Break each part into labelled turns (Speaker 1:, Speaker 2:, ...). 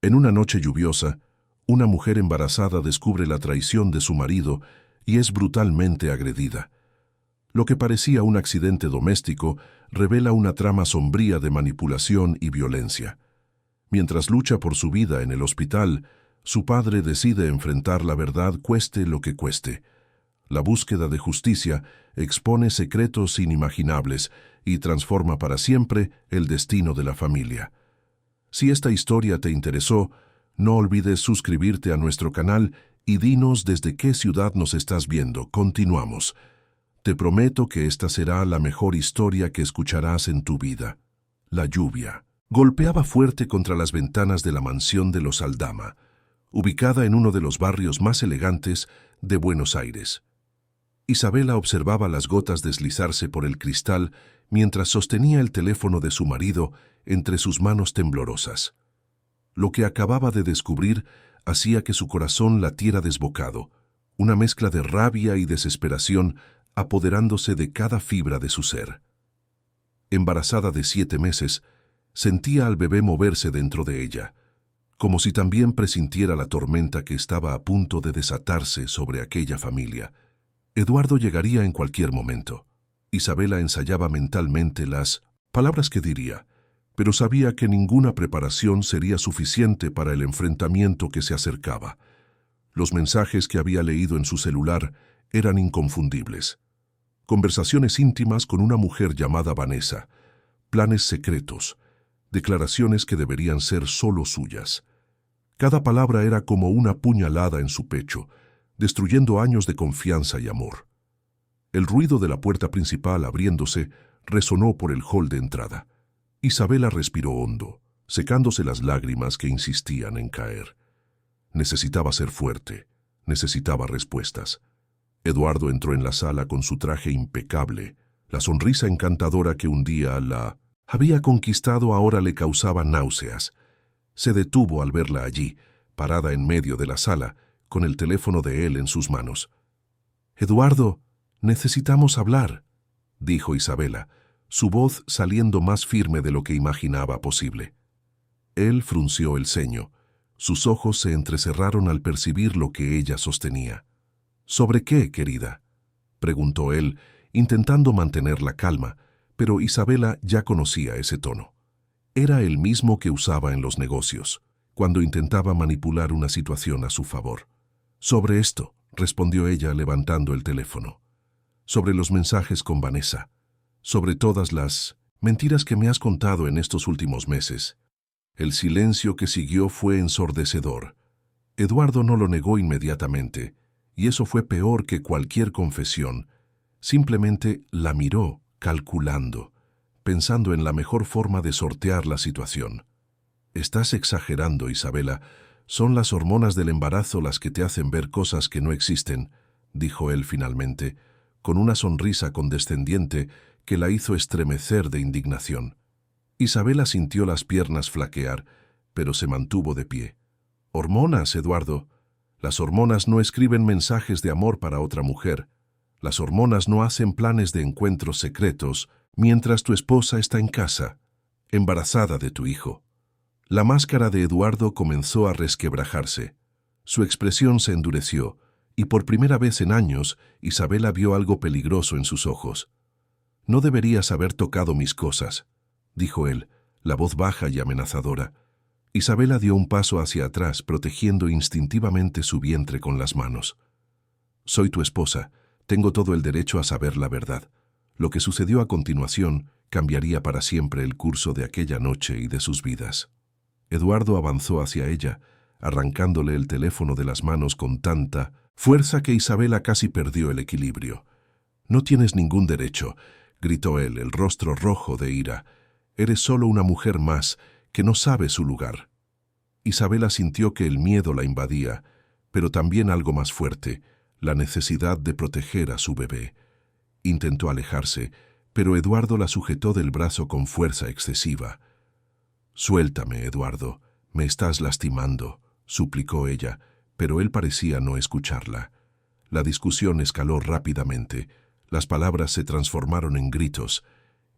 Speaker 1: En una noche lluviosa, una mujer embarazada descubre la traición de su marido y es brutalmente agredida. Lo que parecía un accidente doméstico revela una trama sombría de manipulación y violencia. Mientras lucha por su vida en el hospital, su padre decide enfrentar la verdad cueste lo que cueste. La búsqueda de justicia expone secretos inimaginables y transforma para siempre el destino de la familia. Si esta historia te interesó, no olvides suscribirte a nuestro canal y dinos desde qué ciudad nos estás viendo. Continuamos. Te prometo que esta será la mejor historia que escucharás en tu vida. La lluvia golpeaba fuerte contra las ventanas de la mansión de los Aldama, ubicada en uno de los barrios más elegantes de Buenos Aires. Isabela observaba las gotas deslizarse por el cristal mientras sostenía el teléfono de su marido entre sus manos temblorosas. Lo que acababa de descubrir hacía que su corazón latiera desbocado, una mezcla de rabia y desesperación apoderándose de cada fibra de su ser. Embarazada de 7 meses, sentía al bebé moverse dentro de ella, como si también presintiera la tormenta que estaba a punto de desatarse sobre aquella familia. Eduardo llegaría en cualquier momento. Isabela ensayaba mentalmente las palabras que diría, pero sabía que ninguna preparación sería suficiente para el enfrentamiento que se acercaba. Los mensajes que había leído en su celular eran inconfundibles. Conversaciones íntimas con una mujer llamada Vanessa, planes secretos, declaraciones que deberían ser solo suyas. Cada palabra era como una puñalada en su pecho, destruyendo años de confianza y amor. El ruido de la puerta principal abriéndose resonó por el hall de entrada. Isabela respiró hondo, secándose las lágrimas que insistían en caer. Necesitaba ser fuerte, necesitaba respuestas. Eduardo entró en la sala con su traje impecable. La sonrisa encantadora que un día la había conquistado ahora le causaba náuseas. Se detuvo al verla allí, parada en medio de la sala, con el teléfono de él en sus manos. «Eduardo, necesitamos hablar», dijo Isabela, su voz saliendo más firme de lo que imaginaba posible. Él frunció el ceño. Sus ojos se entrecerraron al percibir lo que ella sostenía. «¿Sobre qué, querida?», preguntó él, intentando mantener la calma, pero Isabela ya conocía ese tono. Era el mismo que usaba en los negocios, cuando intentaba manipular una situación a su favor. «Sobre esto», respondió ella levantando el teléfono. «Sobre los mensajes con Vanessa. Sobre todas las mentiras que me has contado en estos últimos meses». El silencio que siguió fue ensordecedor. Eduardo no lo negó inmediatamente, y eso fue peor que cualquier confesión. Simplemente la miró, calculando, pensando en la mejor forma de sortear la situación. «Estás exagerando, Isabela. Son las hormonas del embarazo las que te hacen ver cosas que no existen», dijo él finalmente, con una sonrisa condescendiente que la hizo estremecer de indignación. Isabela sintió las piernas flaquear, pero se mantuvo de pie. «Hormonas, Eduardo. Las hormonas no escriben mensajes de amor para otra mujer. Las hormonas no hacen planes de encuentros secretos mientras tu esposa está en casa, embarazada de tu hijo». La máscara de Eduardo comenzó a resquebrajarse. Su expresión se endureció, y por primera vez en años, Isabela vio algo peligroso en sus ojos. «No deberías haber tocado mis cosas», dijo él, la voz baja y amenazadora. Isabela dio un paso hacia atrás, protegiendo instintivamente su vientre con las manos. «Soy tu esposa. Tengo todo el derecho a saber la verdad». Lo que sucedió a continuación cambiaría para siempre el curso de aquella noche y de sus vidas. Eduardo avanzó hacia ella, arrancándole el teléfono de las manos con tanta fuerza que Isabela casi perdió el equilibrio. «No tienes ningún derecho», gritó él, el rostro rojo de ira. «Eres solo una mujer más que no sabe su lugar». Isabela sintió que el miedo la invadía, pero también algo más fuerte, la necesidad de proteger a su bebé. Intentó alejarse, pero Eduardo la sujetó del brazo con fuerza excesiva. «Suéltame, Eduardo, me estás lastimando», suplicó ella, pero él parecía no escucharla. La discusión escaló rápidamente, las palabras se transformaron en gritos,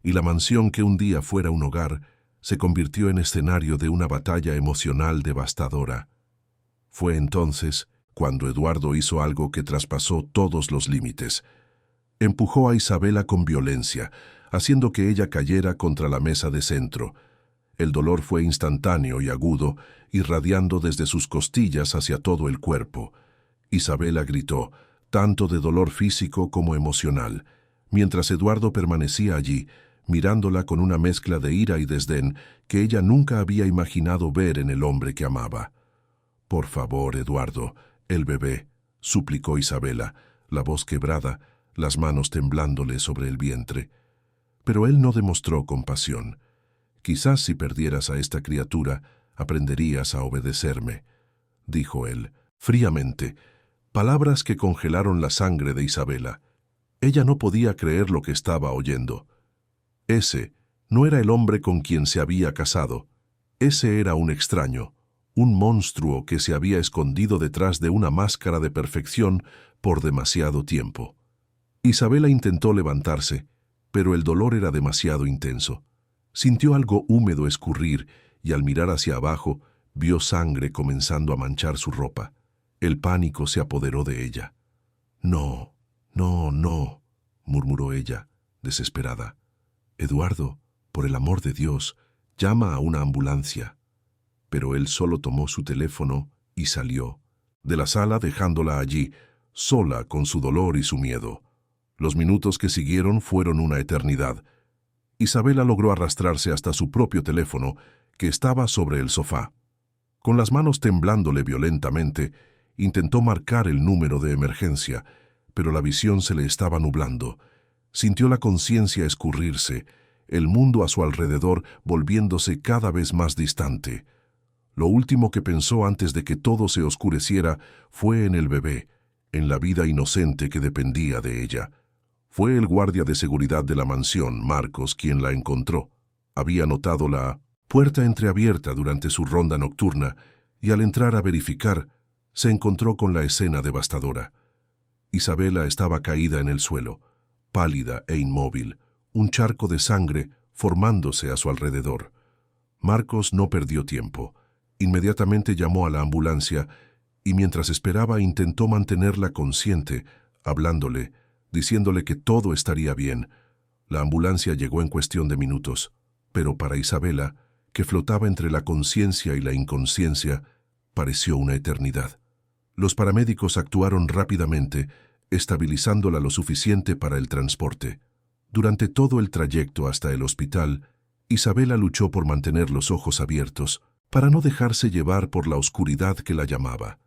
Speaker 1: y la mansión que un día fuera un hogar se convirtió en escenario de una batalla emocional devastadora. Fue entonces cuando Eduardo hizo algo que traspasó todos los límites. Empujó a Isabela con violencia, haciendo que ella cayera contra la mesa de centro. El dolor fue instantáneo y agudo, irradiando desde sus costillas hacia todo el cuerpo. Isabela gritó, tanto de dolor físico como emocional, mientras Eduardo permanecía allí, mirándola con una mezcla de ira y desdén que ella nunca había imaginado ver en el hombre que amaba. «Por favor, Eduardo, el bebé», suplicó Isabela, la voz quebrada, las manos temblándole sobre el vientre. Pero él no demostró compasión. «Quizás si perdieras a esta criatura, aprenderías a obedecerme», dijo él, fríamente, palabras que congelaron la sangre de Isabela. Ella no podía creer lo que estaba oyendo. Ese no era el hombre con quien se había casado. Ese era un extraño, un monstruo que se había escondido detrás de una máscara de perfección por demasiado tiempo. Isabela intentó levantarse, pero el dolor era demasiado intenso. Sintió algo húmedo escurrir y al mirar hacia abajo vio sangre comenzando a manchar su ropa. El pánico se apoderó de ella. «No, no, no», murmuró ella, desesperada. «Eduardo, por el amor de Dios, llama a una ambulancia». Pero él solo tomó su teléfono y salió de la sala dejándola allí, sola con su dolor y su miedo. Los minutos que siguieron fueron una eternidad. Isabela logró arrastrarse hasta su propio teléfono, que estaba sobre el sofá. Con las manos temblándole violentamente, intentó marcar el número de emergencia, pero la visión se le estaba nublando. Sintió la conciencia escurrirse, el mundo a su alrededor volviéndose cada vez más distante. Lo último que pensó antes de que todo se oscureciera fue en el bebé, en la vida inocente que dependía de ella. Fue el guardia de seguridad de la mansión, Marcos, quien la encontró. Había notado la puerta entreabierta durante su ronda nocturna y al entrar a verificar, se encontró con la escena devastadora. Isabela estaba caída en el suelo, pálida e inmóvil, un charco de sangre formándose a su alrededor. Marcos no perdió tiempo. Inmediatamente llamó a la ambulancia y mientras esperaba intentó mantenerla consciente, hablándole, diciéndole que todo estaría bien. La ambulancia llegó en cuestión de minutos, pero para Isabela, que flotaba entre la conciencia y la inconsciencia, pareció una eternidad. Los paramédicos actuaron rápidamente, estabilizándola lo suficiente para el transporte. Durante todo el trayecto hasta el hospital, Isabela luchó por mantener los ojos abiertos, para no dejarse llevar por la oscuridad que la llamaba.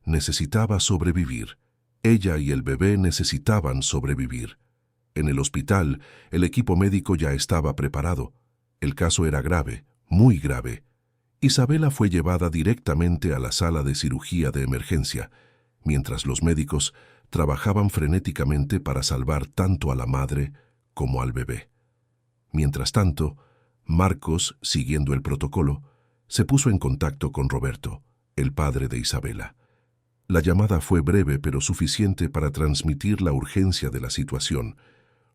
Speaker 1: Necesitaba sobrevivir. Ella y el bebé necesitaban sobrevivir. En el hospital, el equipo médico ya estaba preparado. El caso era grave, muy grave. Isabela fue llevada directamente a la sala de cirugía de emergencia, mientras los médicos trabajaban frenéticamente para salvar tanto a la madre como al bebé. Mientras tanto, Marcos, siguiendo el protocolo, se puso en contacto con Roberto, el padre de Isabela. La llamada fue breve pero suficiente para transmitir la urgencia de la situación.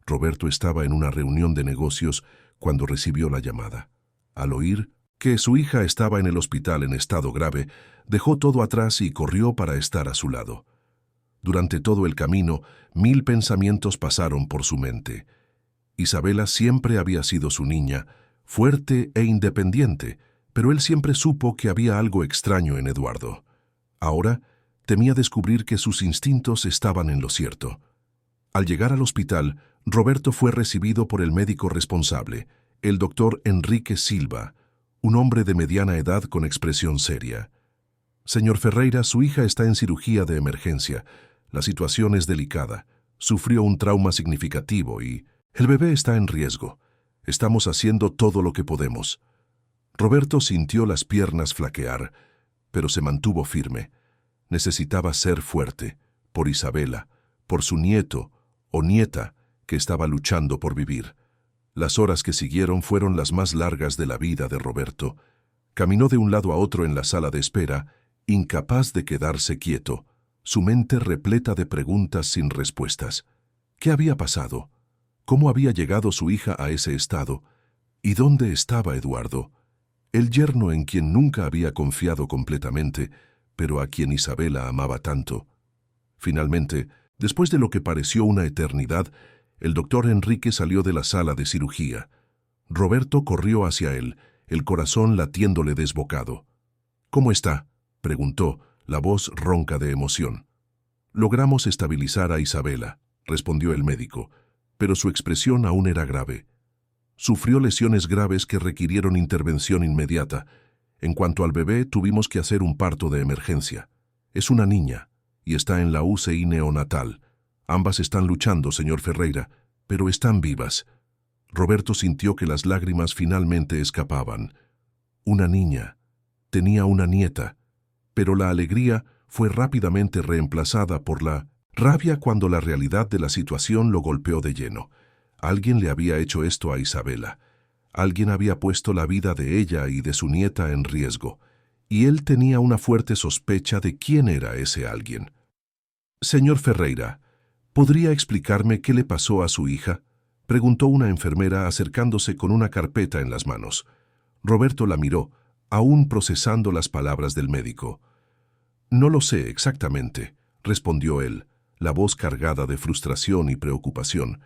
Speaker 1: Roberto estaba en una reunión de negocios cuando recibió la llamada. Al oír que su hija estaba en el hospital en estado grave, dejó todo atrás y corrió para estar a su lado. Durante todo el camino, 1000 pensamientos pasaron por su mente. Isabela siempre había sido su niña, fuerte e independiente, pero él siempre supo que había algo extraño en Eduardo. Ahora, temía descubrir que sus instintos estaban en lo cierto. Al llegar al hospital, Roberto fue recibido por el médico responsable, el doctor Enrique Silva, un hombre de mediana edad con expresión seria. «Señor Ferreira, su hija está en cirugía de emergencia. La situación es delicada. Sufrió un trauma significativo y el bebé está en riesgo. Estamos haciendo todo lo que podemos». Roberto sintió las piernas flaquear, pero se mantuvo firme. Necesitaba ser fuerte, por Isabela, por su nieto o nieta que estaba luchando por vivir. Las horas que siguieron fueron las más largas de la vida de Roberto. Caminó de un lado a otro en la sala de espera, incapaz de quedarse quieto, su mente repleta de preguntas sin respuestas. ¿Qué había pasado? ¿Cómo había llegado su hija a ese estado? ¿Y dónde estaba Eduardo? El yerno en quien nunca había confiado completamente, pero a quien Isabela amaba tanto. Finalmente, después de lo que pareció una eternidad, el doctor Enrique salió de la sala de cirugía. Roberto corrió hacia él, el corazón latiéndole desbocado. «¿Cómo está?», preguntó, la voz ronca de emoción. «Logramos estabilizar a Isabela», respondió el médico, pero su expresión aún era grave. Sufrió lesiones graves que requirieron intervención inmediata. En cuanto al bebé, tuvimos que hacer un parto de emergencia. Es una niña y está en la UCI neonatal. Ambas están luchando, señor Ferreira, pero están vivas. Roberto sintió que las lágrimas finalmente escapaban. Una niña. Tenía una nieta. Pero la alegría fue rápidamente reemplazada por la rabia cuando la realidad de la situación lo golpeó de lleno. Alguien le había hecho esto a Isabela. Alguien había puesto la vida de ella y de su nieta en riesgo, y él tenía una fuerte sospecha de quién era ese alguien. «Señor Ferreira, ¿podría explicarme qué le pasó a su hija?», preguntó una enfermera acercándose con una carpeta en las manos. Roberto la miró, aún procesando las palabras del médico. «No lo sé exactamente», respondió él, la voz cargada de frustración y preocupación.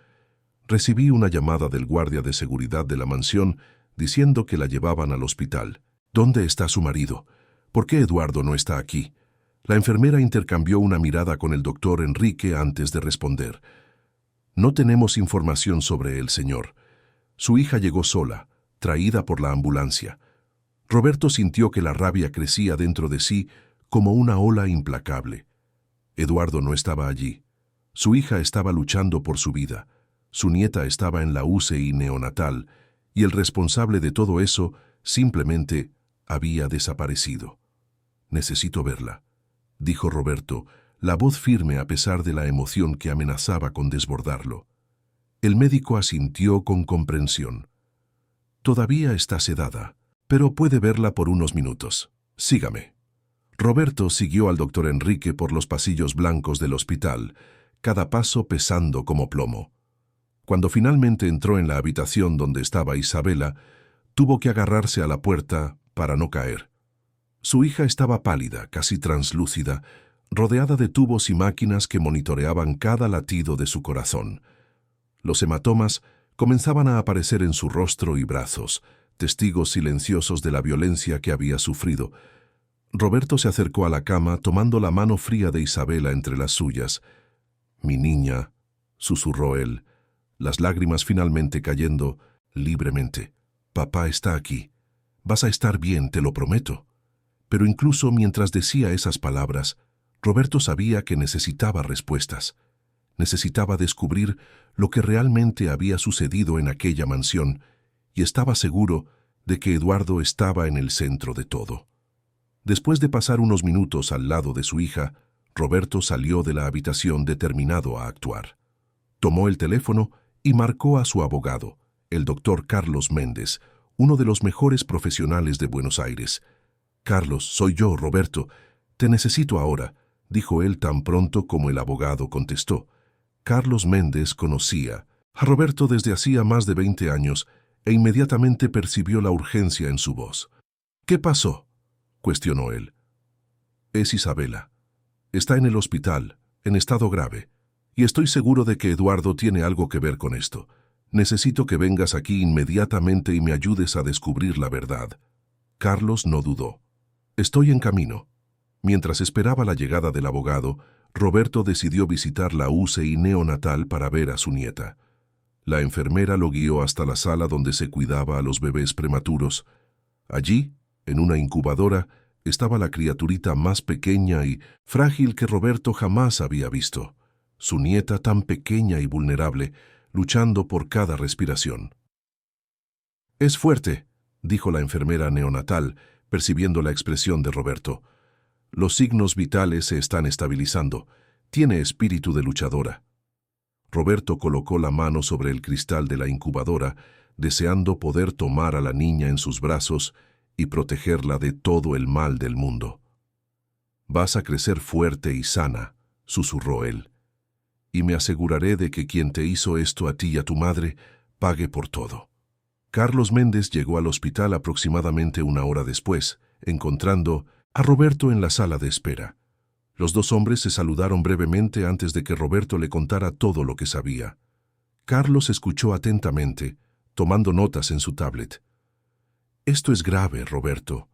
Speaker 1: «Recibí una llamada del guardia de seguridad de la mansión diciendo que la llevaban al hospital. ¿Dónde está su marido? ¿Por qué Eduardo no está aquí?». La enfermera intercambió una mirada con el doctor Enrique antes de responder. «No tenemos información sobre él, señor. Su hija llegó sola, traída por la ambulancia». Roberto sintió que la rabia crecía dentro de sí como una ola implacable. Eduardo no estaba allí. Su hija estaba luchando por su vida. Su nieta estaba en la UCI neonatal y el responsable de todo eso simplemente había desaparecido. «Necesito verla», dijo Roberto, la voz firme a pesar de la emoción que amenazaba con desbordarlo. El médico asintió con comprensión. «Todavía está sedada, pero puede verla por unos minutos. Sígame». Roberto siguió al doctor Enrique por los pasillos blancos del hospital, cada paso pesando como plomo. Cuando finalmente entró en la habitación donde estaba Isabela, tuvo que agarrarse a la puerta para no caer. Su hija estaba pálida, casi translúcida, rodeada de tubos y máquinas que monitoreaban cada latido de su corazón. Los hematomas comenzaban a aparecer en su rostro y brazos, testigos silenciosos de la violencia que había sufrido. Roberto se acercó a la cama tomando la mano fría de Isabela entre las suyas. «Mi niña», susurró él, las lágrimas finalmente cayendo libremente. «Papá está aquí. Vas a estar bien, te lo prometo». Pero incluso mientras decía esas palabras, Roberto sabía que necesitaba respuestas. Necesitaba descubrir lo que realmente había sucedido en aquella mansión, y estaba seguro de que Eduardo estaba en el centro de todo. Después de pasar unos minutos al lado de su hija, Roberto salió de la habitación determinado a actuar. Tomó el teléfono y marcó a su abogado, el doctor Carlos Méndez, uno de los mejores profesionales de Buenos Aires. «Carlos, soy yo, Roberto. Te necesito ahora», dijo él tan pronto como el abogado contestó. Carlos Méndez conocía a Roberto desde hacía más de 20 años e inmediatamente percibió la urgencia en su voz. «¿Qué pasó?», cuestionó él. «Es Isabela. Está en el hospital, en estado grave, y estoy seguro de que Eduardo tiene algo que ver con esto. Necesito que vengas aquí inmediatamente y me ayudes a descubrir la verdad». Carlos no dudó. «Estoy en camino». Mientras esperaba la llegada del abogado, Roberto decidió visitar la UCI neonatal para ver a su nieta. La enfermera lo guió hasta la sala donde se cuidaba a los bebés prematuros. Allí, en una incubadora, estaba la criaturita más pequeña y frágil que Roberto jamás había visto. Su nieta tan pequeña y vulnerable, luchando por cada respiración. «Es fuerte», dijo la enfermera neonatal, percibiendo la expresión de Roberto. «Los signos vitales se están estabilizando. Tiene espíritu de luchadora». Roberto colocó la mano sobre el cristal de la incubadora, deseando poder tomar a la niña en sus brazos y protegerla de todo el mal del mundo. «Vas a crecer fuerte y sana», susurró él, «y me aseguraré de que quien te hizo esto a ti y a tu madre pague por todo». Carlos Méndez llegó al hospital aproximadamente una hora después, encontrando a Roberto en la sala de espera. Los dos hombres se saludaron brevemente antes de que Roberto le contara todo lo que sabía. Carlos escuchó atentamente, tomando notas en su tablet. «Esto es grave, Roberto.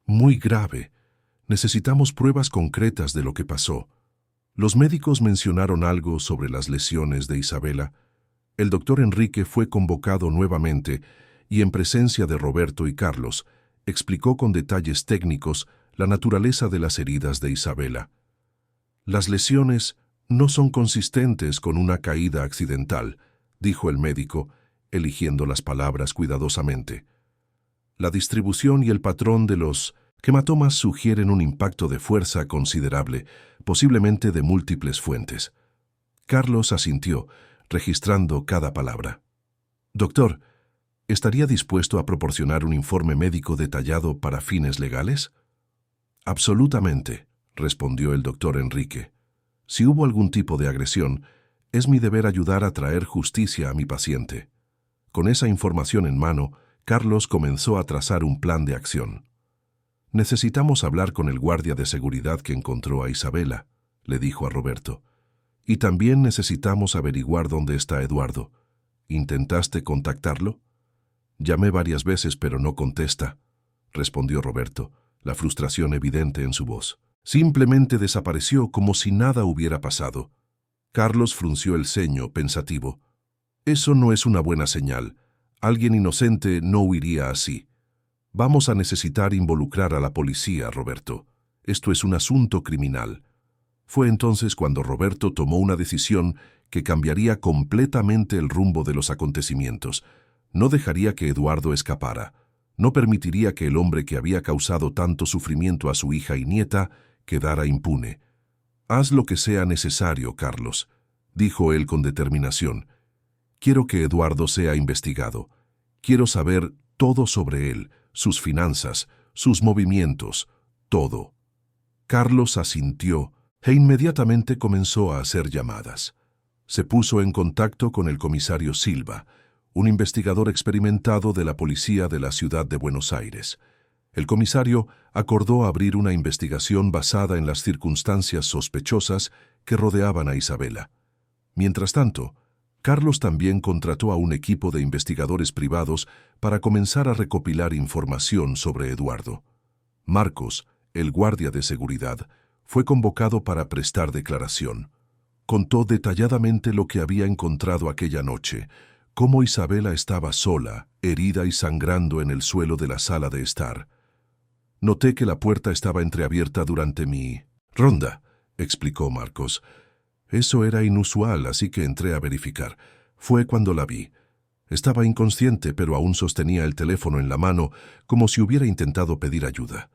Speaker 1: Muy grave. Necesitamos pruebas concretas de lo que pasó. Los médicos mencionaron algo sobre las lesiones de Isabela. El doctor Enrique fue convocado nuevamente y, en presencia de Roberto y Carlos, explicó con detalles técnicos la naturaleza de las heridas de Isabela. Las lesiones no son consistentes con una caída accidental, dijo el médico, eligiendo las palabras cuidadosamente. La distribución y el patrón de los hematomas sugieren un impacto de fuerza considerable, posiblemente de múltiples fuentes. Carlos asintió, registrando cada palabra. «Doctor, ¿estaría dispuesto a proporcionar un informe médico detallado para fines legales?» «Absolutamente», respondió el doctor Enrique. «Si hubo algún tipo de agresión, es mi deber ayudar a traer justicia a mi paciente». Con esa información en mano, Carlos comenzó a trazar un plan de acción. «Necesitamos hablar con el guardia de seguridad que encontró a Isabela», le dijo a Roberto. «Y también necesitamos averiguar dónde está Eduardo. ¿Intentaste contactarlo?» «Llamé varias veces, pero no contesta», respondió Roberto, la frustración evidente en su voz. «Simplemente desapareció como si nada hubiera pasado». Carlos frunció el ceño, pensativo. «Eso no es una buena señal. Alguien inocente no huiría así. Vamos a necesitar involucrar a la policía, Roberto. Esto es un asunto criminal». Fue entonces cuando Roberto tomó una decisión que cambiaría completamente el rumbo de los acontecimientos. No dejaría que Eduardo escapara. No permitiría que el hombre que había causado tanto sufrimiento a su hija y nieta quedara impune. «Haz lo que sea necesario, Carlos», dijo él con determinación. «Quiero que Eduardo sea investigado. Quiero saber todo sobre él, sus finanzas, sus movimientos, todo». Carlos asintió e inmediatamente comenzó a hacer llamadas. Se puso en contacto con el comisario Silva, un investigador experimentado de la policía de la ciudad de Buenos Aires. El comisario acordó abrir una investigación basada en las circunstancias sospechosas que rodeaban a Isabela. Mientras tanto, Carlos también contrató a un equipo de investigadores privados para comenzar a recopilar información sobre Eduardo. Marcos, el guardia de seguridad, fue convocado para prestar declaración. Contó detalladamente lo que había encontrado aquella noche, cómo Isabela estaba sola, herida y sangrando en el suelo de la sala de estar. «Noté que la puerta estaba entreabierta durante mi ronda», explicó Marcos. «Eso era inusual, así que entré a verificar. Fue cuando la vi. Estaba inconsciente, pero aún sostenía el teléfono en la mano, como si hubiera intentado pedir ayuda».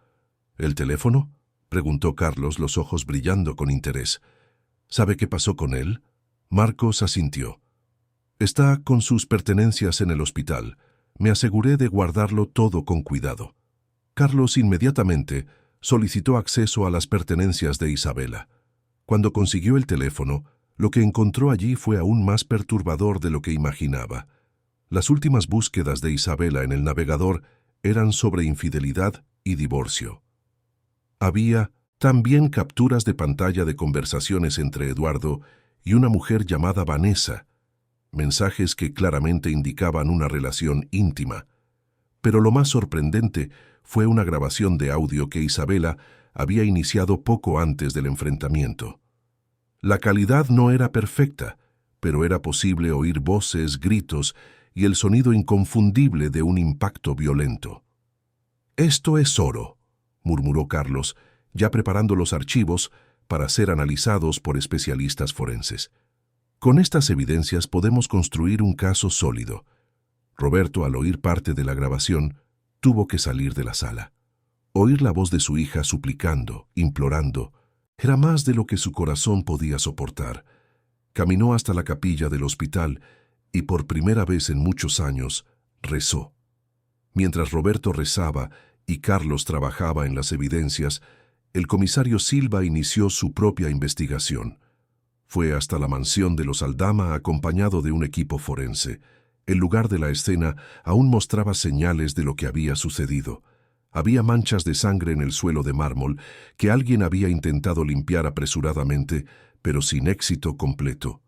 Speaker 1: «¿El teléfono?», preguntó Carlos, los ojos brillando con interés. «¿Sabe qué pasó con él?». Marcos asintió. «Está con sus pertenencias en el hospital. Me aseguré de guardarlo todo con cuidado». Carlos inmediatamente solicitó acceso a las pertenencias de Isabela. Cuando consiguió el teléfono, lo que encontró allí fue aún más perturbador de lo que imaginaba. Las últimas búsquedas de Isabela en el navegador eran sobre infidelidad y divorcio. Había también capturas de pantalla de conversaciones entre Eduardo y una mujer llamada Vanessa, mensajes que claramente indicaban una relación íntima. Pero lo más sorprendente fue una grabación de audio que Isabela había iniciado poco antes del enfrentamiento. La calidad no era perfecta, pero era posible oír voces, gritos y el sonido inconfundible de un impacto violento. «Esto es oro», murmuró Carlos, ya preparando los archivos para ser analizados por especialistas forenses. «Con estas evidencias podemos construir un caso sólido». Roberto, al oír parte de la grabación, tuvo que salir de la sala. Oír la voz de su hija suplicando, implorando, era más de lo que su corazón podía soportar. Caminó hasta la capilla del hospital y por primera vez en muchos años rezó. Mientras Roberto rezaba y Carlos trabajaba en las evidencias, el comisario Silva inició su propia investigación. Fue hasta la mansión de los Aldama acompañado de un equipo forense. El lugar de la escena aún mostraba señales de lo que había sucedido. Había manchas de sangre en el suelo de mármol que alguien había intentado limpiar apresuradamente, pero sin éxito completo.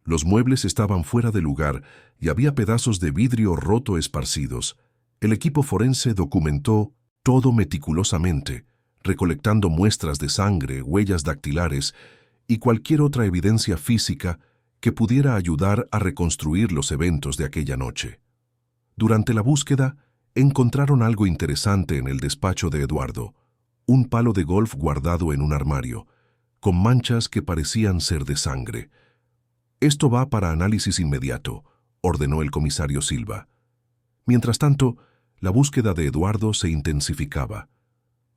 Speaker 1: Los muebles estaban fuera de lugar y había pedazos de vidrio roto esparcidos. El equipo forense documentó todo meticulosamente, recolectando muestras de sangre, huellas dactilares y cualquier otra evidencia física que pudiera ayudar a reconstruir los eventos de aquella noche. Durante la búsqueda, encontraron algo interesante en el despacho de Eduardo, un palo de golf guardado en un armario, con manchas que parecían ser de sangre. «Esto va para análisis inmediato», ordenó el comisario Silva. Mientras tanto, la búsqueda de Eduardo se intensificaba.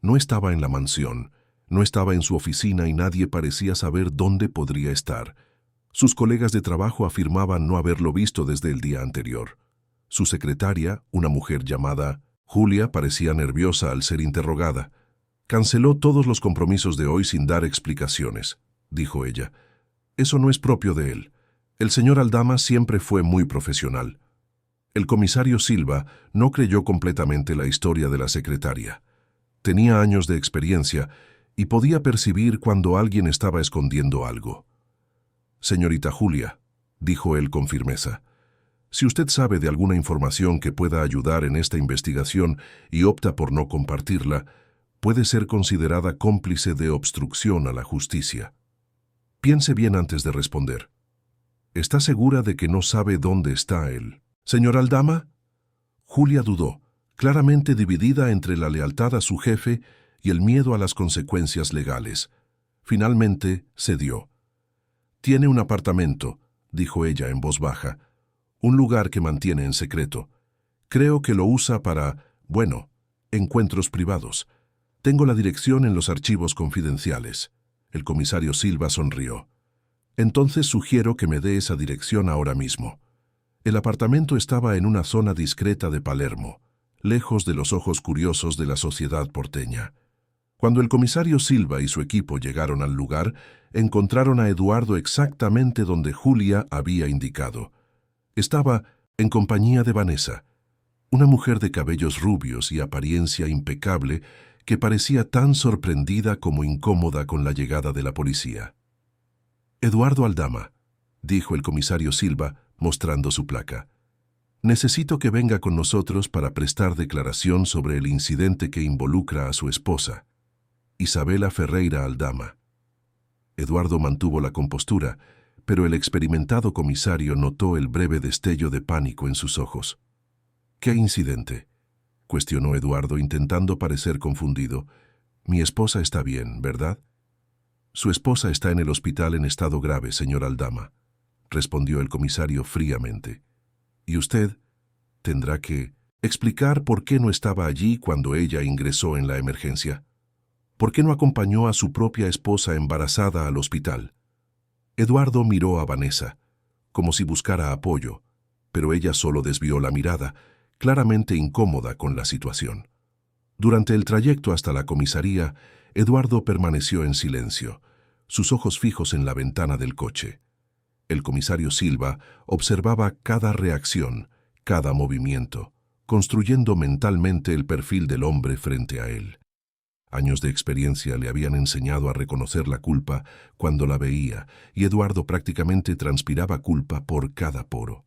Speaker 1: No estaba en la mansión, no estaba en su oficina y nadie parecía saber dónde podría estar. Sus colegas de trabajo afirmaban no haberlo visto desde el día anterior. Su secretaria, una mujer llamada Julia, parecía nerviosa al ser interrogada. «Canceló todos los compromisos de hoy sin dar explicaciones», dijo ella. «Eso no es propio de él. El señor Aldama siempre fue muy profesional». El comisario Silva no creyó completamente la historia de la secretaria. Tenía años de experiencia y podía percibir cuando alguien estaba escondiendo algo. «Señorita Julia», dijo él con firmeza, «si usted sabe de alguna información que pueda ayudar en esta investigación y opta por no compartirla, puede ser considerada cómplice de obstrucción a la justicia. Piense bien antes de responder. ¿Está segura de que no sabe dónde está él? ¿Señor Aldama?» Julia dudó, claramente dividida entre la lealtad a su jefe y el miedo a las consecuencias legales. Finalmente cedió. «Tiene un apartamento», dijo ella en voz baja, «un lugar que mantiene en secreto. Creo que lo usa para, encuentros privados. Tengo la dirección en los archivos confidenciales». El comisario Silva sonrió. «Entonces sugiero que me dé esa dirección ahora mismo». El apartamento estaba en una zona discreta de Palermo, lejos de los ojos curiosos de la sociedad porteña. Cuando el comisario Silva y su equipo llegaron al lugar, encontraron a Eduardo exactamente donde Julia había indicado. Estaba en compañía de Vanessa, una mujer de cabellos rubios y apariencia impecable que parecía tan sorprendida como incómoda con la llegada de la policía. «Eduardo Aldama», dijo el comisario Silva, mostrando su placa. «Necesito que venga con nosotros para prestar declaración sobre el incidente que involucra a su esposa, Isabela Ferreira Aldama». Eduardo mantuvo la compostura, pero el experimentado comisario notó el breve destello de pánico en sus ojos. «¿Qué incidente?», cuestionó Eduardo, intentando parecer confundido. «Mi esposa está bien, ¿verdad?» «Su esposa está en el hospital en estado grave, señor Aldama», respondió el comisario fríamente. «Y usted tendrá que explicar por qué no estaba allí cuando ella ingresó en la emergencia. ¿Por qué no acompañó a su propia esposa embarazada al hospital?» Eduardo miró a Vanessa, como si buscara apoyo, pero ella solo desvió la mirada, claramente incómoda con la situación. Durante el trayecto hasta la comisaría, Eduardo permaneció en silencio, sus ojos fijos en la ventana del coche. El comisario Silva observaba cada reacción, cada movimiento, construyendo mentalmente el perfil del hombre frente a él. Años de experiencia le habían enseñado a reconocer la culpa cuando la veía, y Eduardo prácticamente transpiraba culpa por cada poro.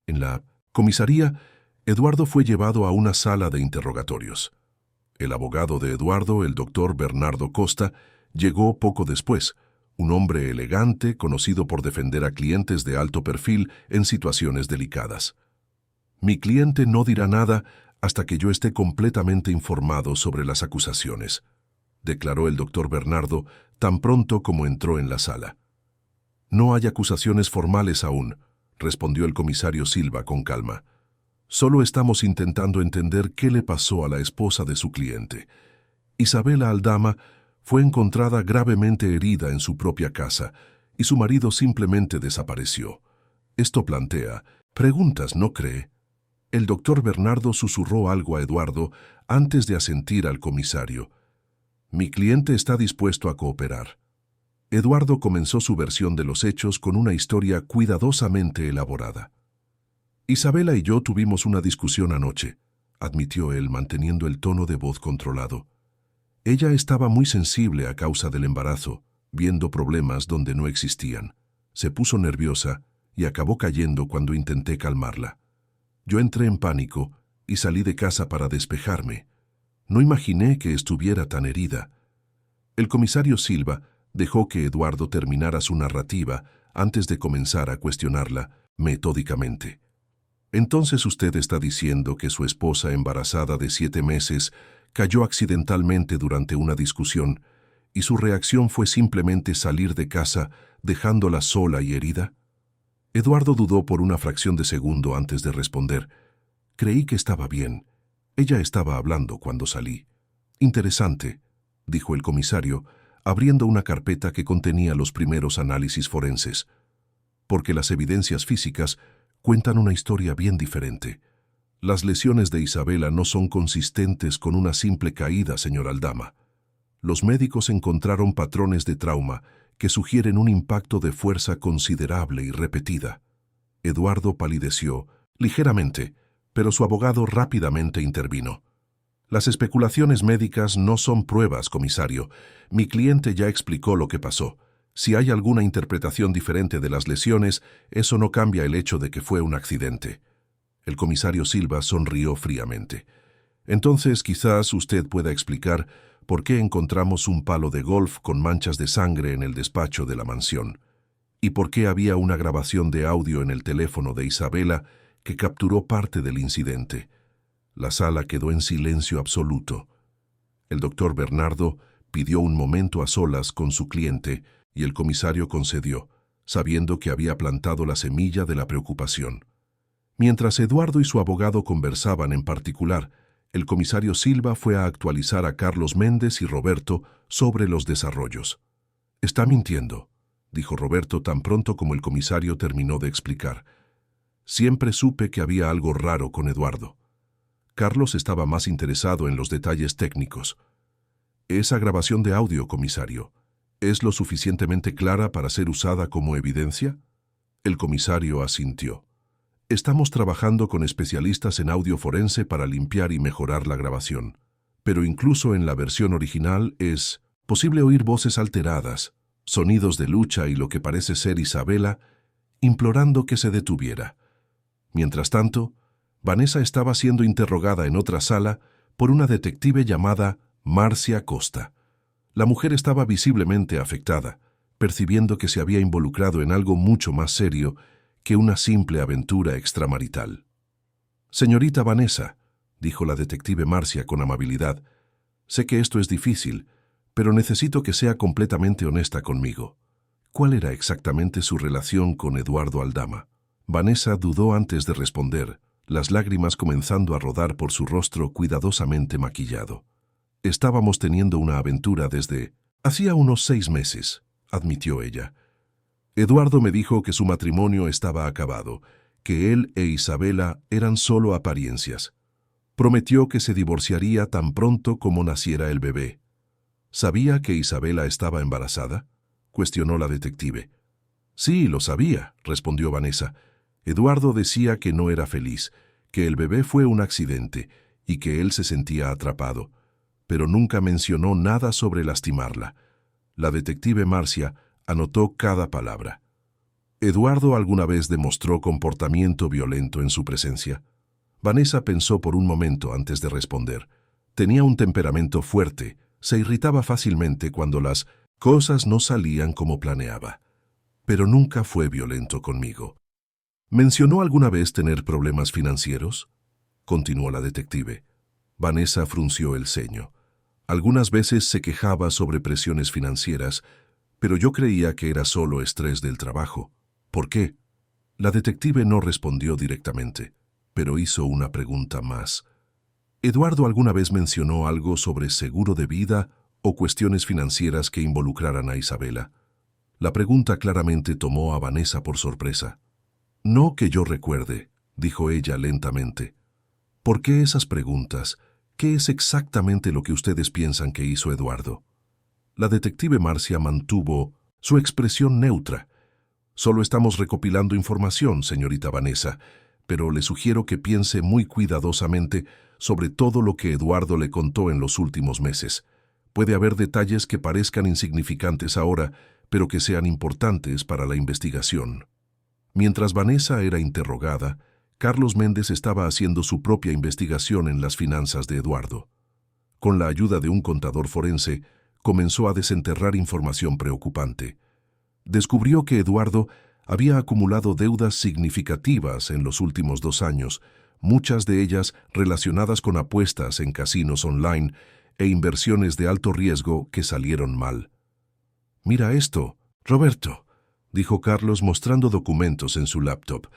Speaker 1: En la comisaría, Eduardo fue llevado a una sala de interrogatorios. El abogado de Eduardo, el doctor Bernardo Costa, llegó poco después, un hombre elegante conocido por defender a clientes de alto perfil en situaciones delicadas. «Mi cliente no dirá nada hasta que yo esté completamente informado sobre las acusaciones», declaró el doctor Bernardo tan pronto como entró en la sala. «No hay acusaciones formales aún», respondió el comisario Silva con calma. «Solo estamos intentando entender qué le pasó a la esposa de su cliente. Isabela Aldama fue encontrada gravemente herida en su propia casa y su marido simplemente desapareció. Esto plantea preguntas, ¿no cree?» El doctor Bernardo susurró algo a Eduardo antes de asentir al comisario. «Mi cliente está dispuesto a cooperar». Eduardo comenzó su versión de los hechos con una historia cuidadosamente elaborada. Isabela y yo tuvimos una discusión anoche, admitió él manteniendo el tono de voz controlado. Ella estaba muy sensible a causa del embarazo, viendo problemas donde no existían. Se puso nerviosa y acabó cayendo cuando intenté calmarla. Yo entré en pánico y salí de casa para despejarme. No imaginé que estuviera tan herida. El comisario Silva dejó que Eduardo terminara su narrativa antes de comenzar a cuestionarla metódicamente. Entonces usted está diciendo que su esposa embarazada de 7 meses cayó accidentalmente durante una discusión y su reacción fue simplemente salir de casa dejándola sola y herida. Eduardo dudó por una fracción de segundo antes de responder. Creí que estaba bien. Ella estaba hablando cuando salí. Interesante, dijo el comisario, abriendo una carpeta que contenía los primeros análisis forenses. Porque las evidencias físicas cuentan una historia bien diferente. Las lesiones de Isabela no son consistentes con una simple caída, señor Aldama. Los médicos encontraron patrones de trauma que sugieren un impacto de fuerza considerable y repetida. Eduardo palideció ligeramente, pero su abogado rápidamente intervino. Las especulaciones médicas no son pruebas, comisario. Mi cliente ya explicó lo que pasó. Si hay alguna interpretación diferente de las lesiones, eso no cambia el hecho de que fue un accidente. El comisario Silva sonrió fríamente. Entonces quizás usted pueda explicar por qué encontramos un palo de golf con manchas de sangre en el despacho de la mansión, y por qué había una grabación de audio en el teléfono de Isabela que capturó parte del incidente. La sala quedó en silencio absoluto. El doctor Bernardo pidió un momento a solas con su cliente y el comisario concedió, sabiendo que había plantado la semilla de la preocupación. Mientras Eduardo y su abogado conversaban en particular, el comisario Silva fue a actualizar a Carlos Méndez y Roberto sobre los desarrollos. «Está mintiendo», dijo Roberto tan pronto como el comisario terminó de explicar. «Siempre supe que había algo raro con Eduardo». Carlos estaba más interesado en los detalles técnicos. «Esa grabación de audio, comisario, ¿es lo suficientemente clara para ser usada como evidencia?» El comisario asintió. «Estamos trabajando con especialistas en audio forense para limpiar y mejorar la grabación. Pero incluso en la versión original es posible oír voces alteradas, sonidos de lucha y lo que parece ser Isabela implorando que se detuviera. Mientras tanto, Vanessa estaba siendo interrogada en otra sala por una detective llamada Marcia Costa. La mujer estaba visiblemente afectada, percibiendo que se había involucrado en algo mucho más serio que una simple aventura extramarital. «Señorita Vanessa», dijo la detective Marcia con amabilidad, «sé que esto es difícil, pero necesito que sea completamente honesta conmigo. ¿Cuál era exactamente su relación con Eduardo Aldama?» Vanessa dudó antes de responder, las lágrimas comenzando a rodar por su rostro cuidadosamente maquillado. «Estábamos teniendo una aventura desde hacía unos 6 meses», admitió ella. «Eduardo me dijo que su matrimonio estaba acabado, que él e Isabela eran solo apariencias. Prometió que se divorciaría tan pronto como naciera el bebé». «¿Sabía que Isabela estaba embarazada?», cuestionó la detective. «Sí, lo sabía», respondió Vanessa. «Eduardo decía que no era feliz, que el bebé fue un accidente y que él se sentía atrapado, pero nunca mencionó nada sobre lastimarla». La detective Marcia anotó cada palabra. «¿Eduardo alguna vez demostró comportamiento violento en su presencia?». Vanessa pensó por un momento antes de responder. Tenía un temperamento fuerte, se irritaba fácilmente cuando las cosas no salían como planeaba. «Pero nunca fue violento conmigo». «¿Mencionó alguna vez tener problemas financieros?», continuó la detective. Vanessa frunció el ceño. «Algunas veces se quejaba sobre presiones financieras, pero yo creía que era solo estrés del trabajo». «¿Por qué?». La detective no respondió directamente, pero hizo una pregunta más. «¿Eduardo alguna vez mencionó algo sobre seguro de vida o cuestiones financieras que involucraran a Isabela?». La pregunta claramente tomó a Vanessa por sorpresa. «No que yo recuerde», dijo ella lentamente. «¿Por qué esas preguntas? ¿Qué es exactamente lo que ustedes piensan que hizo Eduardo?». La detective Marcia mantuvo su expresión neutra. «Solo estamos recopilando información, señorita Vanessa. pero le sugiero que piense muy cuidadosamente sobre todo lo que Eduardo le contó en los últimos meses. Puede haber detalles que parezcan insignificantes ahora, pero que sean importantes para la investigación. Mientras Vanessa era interrogada, Carlos Méndez estaba haciendo su propia investigación en las finanzas de Eduardo. Con la ayuda de un contador forense, comenzó a desenterrar información preocupante. Descubrió que Eduardo había acumulado deudas significativas en los últimos 2 años, muchas de ellas relacionadas con apuestas en casinos online e inversiones de alto riesgo que salieron mal. «Mira esto, Roberto», dijo Carlos mostrando documentos en su laptop.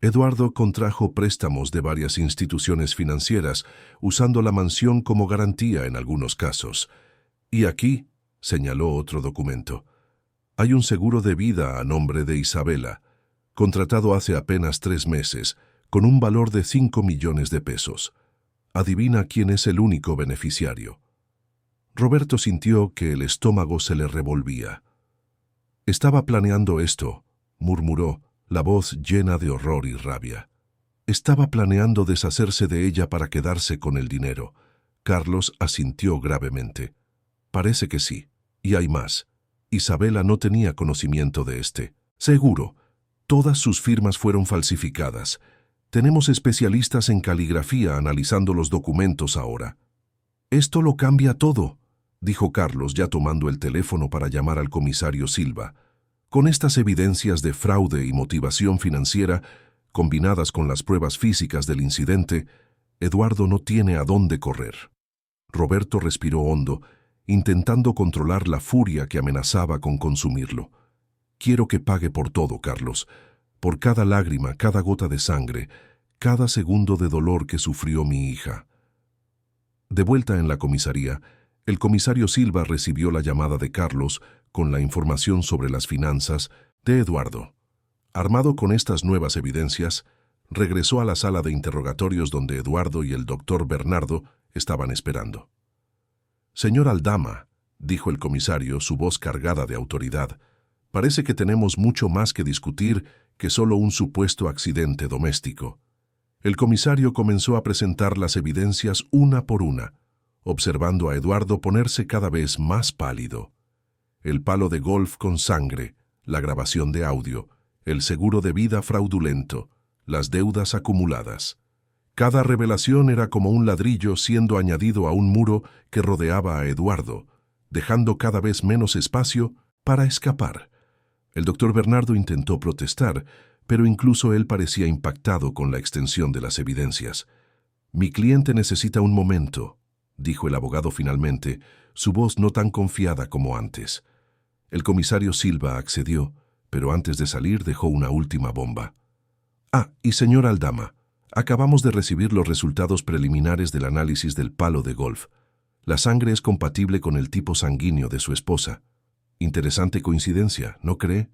Speaker 1: Eduardo contrajo préstamos de varias instituciones financieras, usando la mansión como garantía en algunos casos. Y aquí, señaló otro documento, hay un seguro de vida a nombre de Isabela, contratado hace apenas 3 meses, con un valor de 5 millones de pesos. Adivina quién es el único beneficiario. Roberto sintió que el estómago se le revolvía. «Estaba planeando esto», murmuró, la voz llena de horror y rabia. «Estaba planeando deshacerse de ella para quedarse con el dinero». Carlos asintió gravemente. «Parece que sí. Y hay más. Isabela no tenía conocimiento de este. Seguro. Todas sus firmas fueron falsificadas. Tenemos especialistas en caligrafía analizando los documentos ahora». «Esto lo cambia todo», dijo Carlos ya tomando el teléfono para llamar al comisario Silva. Con estas evidencias de fraude y motivación financiera, combinadas con las pruebas físicas del incidente, Eduardo no tiene a dónde correr. Roberto respiró hondo, intentando controlar la furia que amenazaba con consumirlo. «Quiero que pague por todo, Carlos, por cada lágrima, cada gota de sangre, cada segundo de dolor que sufrió mi hija». De vuelta en la comisaría, el comisario Silva recibió la llamada de Carlos con la información sobre las finanzas de Eduardo. Armado con estas nuevas evidencias, regresó a la sala de interrogatorios donde Eduardo y el doctor Bernardo estaban esperando. «Señor Aldama», dijo el comisario, su voz cargada de autoridad, «parece que tenemos mucho más que discutir que solo un supuesto accidente doméstico». El comisario comenzó a presentar las evidencias una por una, observando a Eduardo ponerse cada vez más pálido. El palo de golf con sangre, la grabación de audio, el seguro de vida fraudulento, las deudas acumuladas. Cada revelación era como un ladrillo siendo añadido a un muro que rodeaba a Eduardo, dejando cada vez menos espacio para escapar. El doctor Bernardo intentó protestar, pero incluso él parecía impactado con la extensión de las evidencias. «Mi cliente necesita un momento», dijo el abogado finalmente, su voz no tan confiada como antes. El comisario Silva accedió, pero antes de salir dejó una última bomba. «Ah, y señor Aldama, acabamos de recibir los resultados preliminares del análisis del palo de golf. La sangre es compatible con el tipo sanguíneo de su esposa. Interesante coincidencia, ¿no cree?»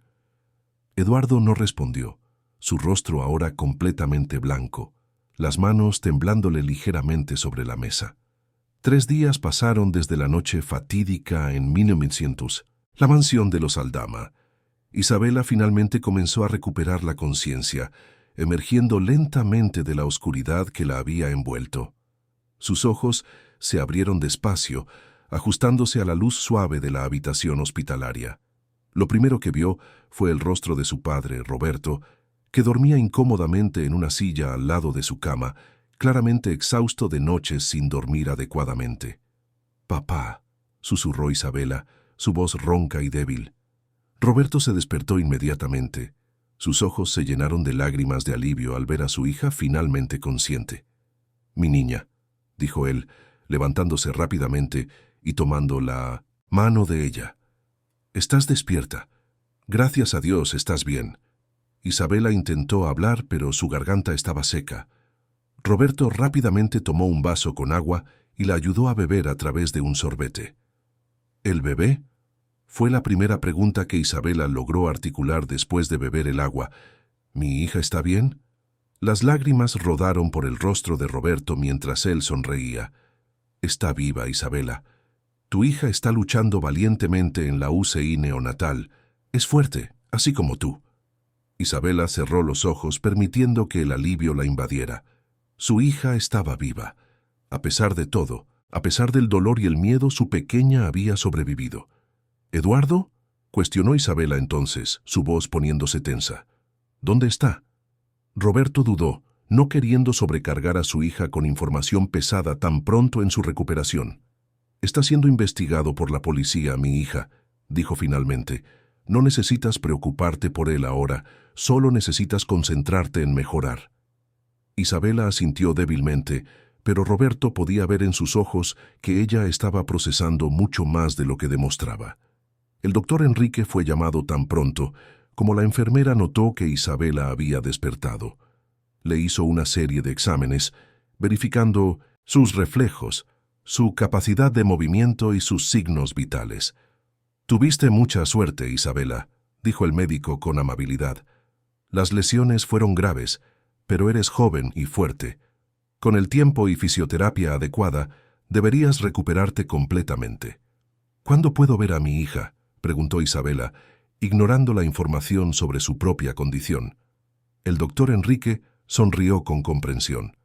Speaker 1: Eduardo no respondió, su rostro ahora completamente blanco, las manos temblándole ligeramente sobre la mesa. 3 días pasaron desde la noche fatídica en 1900, la mansión de los Aldama. Isabela finalmente comenzó a recuperar la conciencia, emergiendo lentamente de la oscuridad que la había envuelto. Sus ojos se abrieron despacio, ajustándose a la luz suave de la habitación hospitalaria. Lo primero que vio fue el rostro de su padre, Roberto, que dormía incómodamente en una silla al lado de su cama, claramente exhausto de noches sin dormir adecuadamente. «Papá», susurró Isabela, su voz ronca y débil. Roberto se despertó inmediatamente. Sus ojos se llenaron de lágrimas de alivio al ver a su hija finalmente consciente. «Mi niña», dijo él, levantándose rápidamente y tomando la mano de ella. «Estás despierta. Gracias a Dios estás bien». Isabela intentó hablar, pero su garganta estaba seca. Roberto rápidamente tomó un vaso con agua y la ayudó a beber a través de un sorbete. «¿El bebé?», fue la primera pregunta que Isabela logró articular después de beber el agua. «¿Mi hija está bien?». Las lágrimas rodaron por el rostro de Roberto mientras él sonreía. «Está viva, Isabela. Tu hija está luchando valientemente en la UCI neonatal. Es fuerte, así como tú». Isabela cerró los ojos permitiendo que el alivio la invadiera. Su hija estaba viva. A pesar de todo, a pesar del dolor y el miedo, su pequeña había sobrevivido. ¿Eduardo? Cuestionó Isabela entonces, su voz poniéndose tensa. ¿Dónde está? Roberto dudó, no queriendo sobrecargar a su hija con información pesada tan pronto en su recuperación. Está siendo investigado por la policía, mi hija, dijo finalmente. No necesitas preocuparte por él ahora, solo necesitas concentrarte en mejorar. Isabela asintió débilmente, pero Roberto podía ver en sus ojos que ella estaba procesando mucho más de lo que demostraba. El doctor Enrique fue llamado tan pronto como la enfermera notó que Isabela había despertado. Le hizo una serie de exámenes, verificando sus reflejos, su capacidad de movimiento y sus signos vitales. «Tuviste mucha suerte, Isabela», dijo el médico con amabilidad. «Las lesiones fueron graves, pero eres joven y fuerte. Con el tiempo y fisioterapia adecuada, deberías recuperarte completamente». «¿Cuándo puedo ver a mi hija?», preguntó Isabela, ignorando la información sobre su propia condición. El doctor Enrique sonrió con comprensión.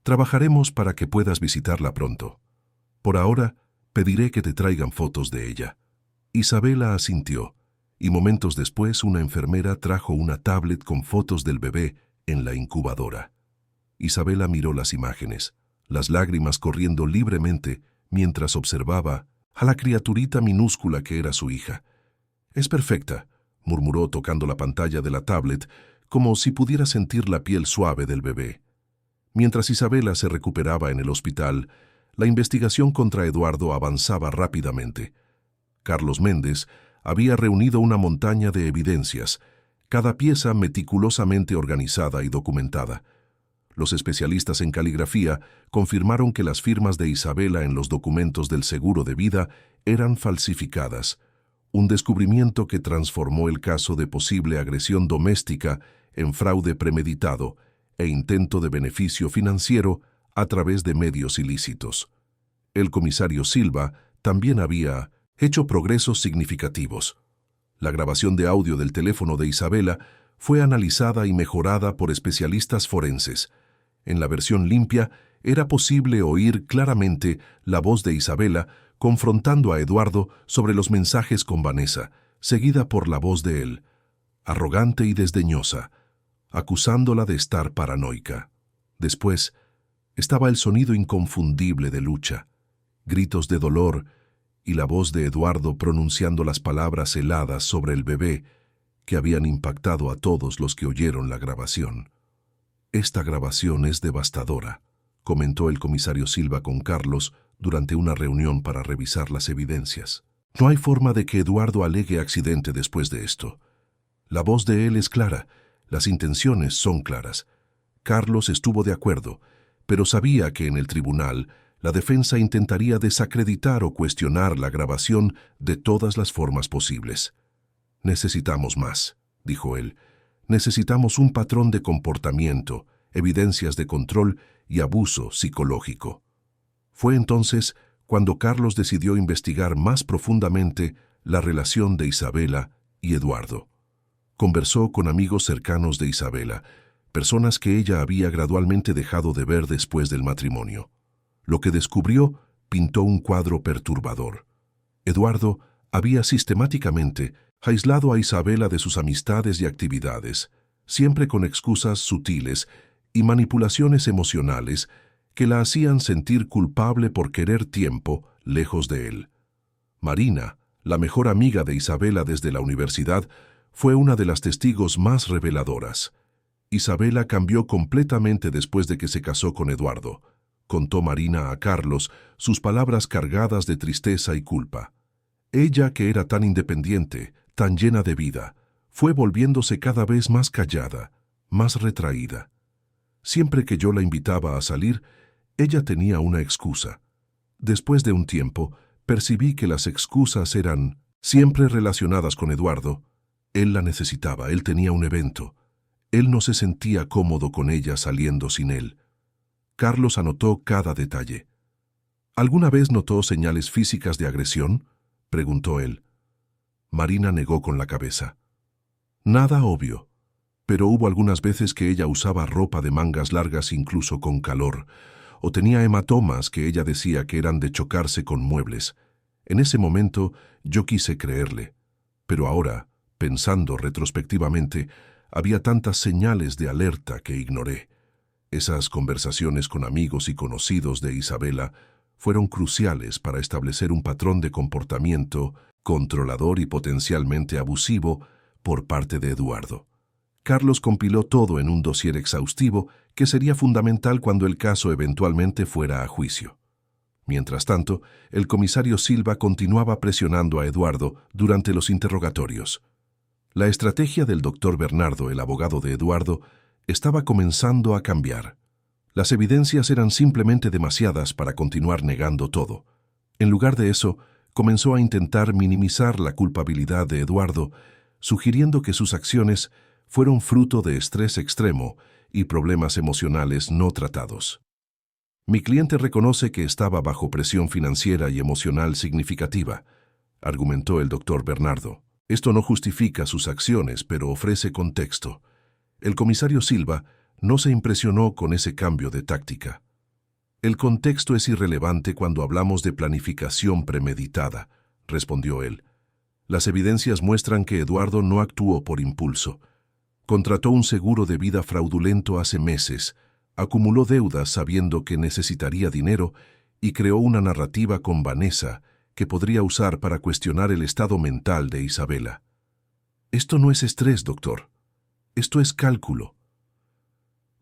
Speaker 1: «Trabajaremos para que puedas visitarla pronto. Por ahora, pediré que te traigan fotos de ella». Isabela asintió, y momentos después una enfermera trajo una tablet con fotos del bebé en la incubadora. Isabela miró las imágenes, las lágrimas corriendo libremente mientras observaba a la criaturita minúscula que era su hija. «Es perfecta», murmuró tocando la pantalla de la tablet, como si pudiera sentir la piel suave del bebé. Mientras Isabela se recuperaba en el hospital, la investigación contra Eduardo avanzaba rápidamente. Carlos Méndez había reunido una montaña de evidencias, cada pieza meticulosamente organizada y documentada. Los especialistas en caligrafía confirmaron que las firmas de Isabela en los documentos del seguro de vida eran falsificadas, un descubrimiento que transformó el caso de posible agresión doméstica en fraude premeditado e intento de beneficio financiero a través de medios ilícitos. El comisario Silva también había hecho progresos significativos. La grabación de audio del teléfono de Isabela fue analizada y mejorada por especialistas forenses. En la versión limpia era posible oír claramente la voz de Isabela confrontando a Eduardo sobre los mensajes con Vanessa, seguida por la voz de él, arrogante y desdeñosa, acusándola de estar paranoica. Después estaba el sonido inconfundible de lucha, gritos de dolor y la voz de Eduardo pronunciando las palabras heladas sobre el bebé que habían impactado a todos los que oyeron la grabación. «Esta grabación es devastadora», comentó el comisario Silva con Carlos durante una reunión para revisar las evidencias. «No hay forma de que Eduardo alegue accidente después de esto. La voz de él es clara, las intenciones son claras. Carlos estuvo de acuerdo, pero sabía que en el tribunal la defensa intentaría desacreditar o cuestionar la grabación de todas las formas posibles. «Necesitamos más», dijo él. «Necesitamos un patrón de comportamiento, evidencias de control y abuso psicológico». Fue entonces cuando Carlos decidió investigar más profundamente la relación de Isabela y Eduardo. Conversó con amigos cercanos de Isabela, personas que ella había gradualmente dejado de ver después del matrimonio. Lo que descubrió pintó un cuadro perturbador. Eduardo había sistemáticamente aislado a Isabela de sus amistades y actividades, siempre con excusas sutiles y manipulaciones emocionales que la hacían sentir culpable por querer tiempo lejos de él. Marina, la mejor amiga de Isabela desde la universidad, fue una de las testigos más reveladoras. Isabela cambió completamente después de que se casó con Eduardo, contó Marina a Carlos, sus palabras cargadas de tristeza y culpa. Ella, que era tan independiente, tan llena de vida, fue volviéndose cada vez más callada, más retraída. Siempre que yo la invitaba a salir, ella tenía una excusa. Después de un tiempo, percibí que las excusas eran siempre relacionadas con Eduardo. Él la necesitaba, él tenía un evento. Él no se sentía cómodo con ella saliendo sin él. Carlos anotó cada detalle. ¿Alguna vez notó señales físicas de agresión?, preguntó él. Marina negó con la cabeza. Nada obvio, pero hubo algunas veces que ella usaba ropa de mangas largas incluso con calor, o tenía hematomas que ella decía que eran de chocarse con muebles. En ese momento yo quise creerle, pero ahora, pensando retrospectivamente, había tantas señales de alerta que ignoré. Esas conversaciones con amigos y conocidos de Isabela fueron cruciales para establecer un patrón de comportamiento controlador y potencialmente abusivo por parte de Eduardo. Carlos compiló todo en un dossier exhaustivo que sería fundamental cuando el caso eventualmente fuera a juicio. Mientras tanto, el comisario Silva continuaba presionando a Eduardo durante los interrogatorios. La estrategia del doctor Bernardo, el abogado de Eduardo, estaba comenzando a cambiar. Las evidencias eran simplemente demasiadas para continuar negando todo. En lugar de eso, comenzó a intentar minimizar la culpabilidad de Eduardo, sugiriendo que sus acciones fueron fruto de estrés extremo y problemas emocionales no tratados. Mi cliente reconoce que estaba bajo presión financiera y emocional significativa, argumentó el doctor Bernardo. Esto no justifica sus acciones, pero ofrece contexto. El comisario Silva no se impresionó con ese cambio de táctica. El contexto es irrelevante cuando hablamos de planificación premeditada, respondió él. Las evidencias muestran que Eduardo no actuó por impulso. Contrató un seguro de vida fraudulento hace meses, acumuló deudas sabiendo que necesitaría dinero y creó una narrativa con Vanessa que podría usar para cuestionar el estado mental de Isabela. Esto no es estrés, doctor. Esto es cálculo.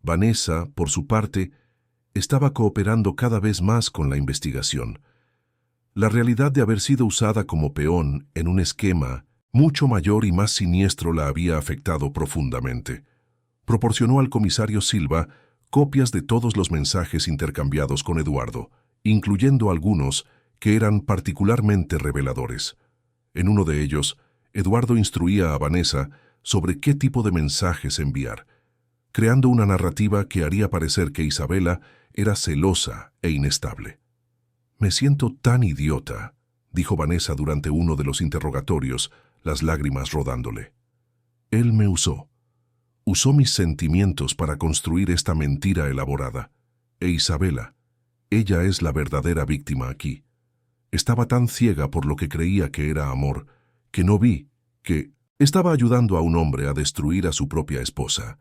Speaker 1: Vanessa, por su parte, estaba cooperando cada vez más con la investigación. La realidad de haber sido usada como peón en un esquema mucho mayor y más siniestro la había afectado profundamente. Proporcionó al comisario Silva copias de todos los mensajes intercambiados con Eduardo, incluyendo algunos que eran particularmente reveladores. En uno de ellos, Eduardo instruía a Vanessa sobre qué tipo de mensajes enviar, creando una narrativa que haría parecer que Isabela era celosa e inestable. «Me siento tan idiota», dijo Vanessa durante uno de los interrogatorios, las lágrimas rodándole. Él me usó. Usó mis sentimientos para construir esta mentira elaborada. E Isabela, ella es la verdadera víctima aquí. Estaba tan ciega por lo que creía que era amor, que no vi que estaba ayudando a un hombre a destruir a su propia esposa.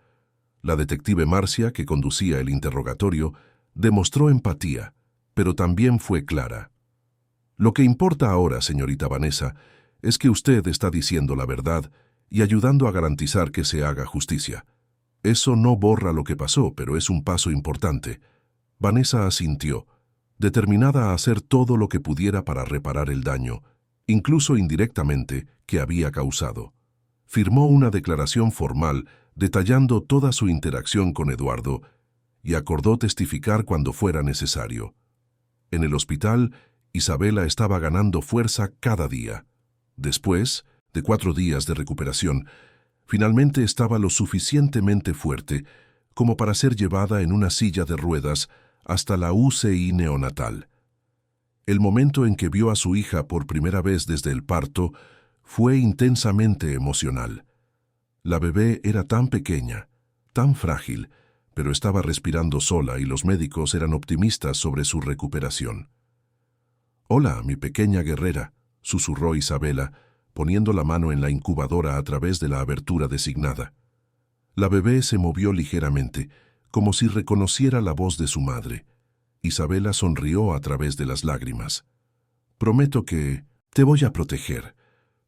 Speaker 1: La detective Marcia, que conducía el interrogatorio, demostró empatía, pero también fue clara. Lo que importa ahora, señorita Vanessa, es que usted está diciendo la verdad y ayudando a garantizar que se haga justicia. Eso no borra lo que pasó, pero es un paso importante. Vanessa asintió, determinada a hacer todo lo que pudiera para reparar el daño, incluso indirectamente, que había causado. Firmó una declaración formal detallando toda su interacción con Eduardo y acordó testificar cuando fuera necesario. En el hospital, Isabela estaba ganando fuerza cada día. Después de 4 días de recuperación, finalmente estaba lo suficientemente fuerte como para ser llevada en una silla de ruedas hasta la UCI neonatal. El momento en que vio a su hija por primera vez desde el parto fue intensamente emocional. La bebé era tan pequeña, tan frágil, pero estaba respirando sola y los médicos eran optimistas sobre su recuperación. «Hola, mi pequeña guerrera», susurró Isabela, poniendo la mano en la incubadora a través de la abertura designada. La bebé se movió ligeramente, como si reconociera la voz de su madre. Isabela sonrió a través de las lágrimas. «Prometo que te voy a proteger.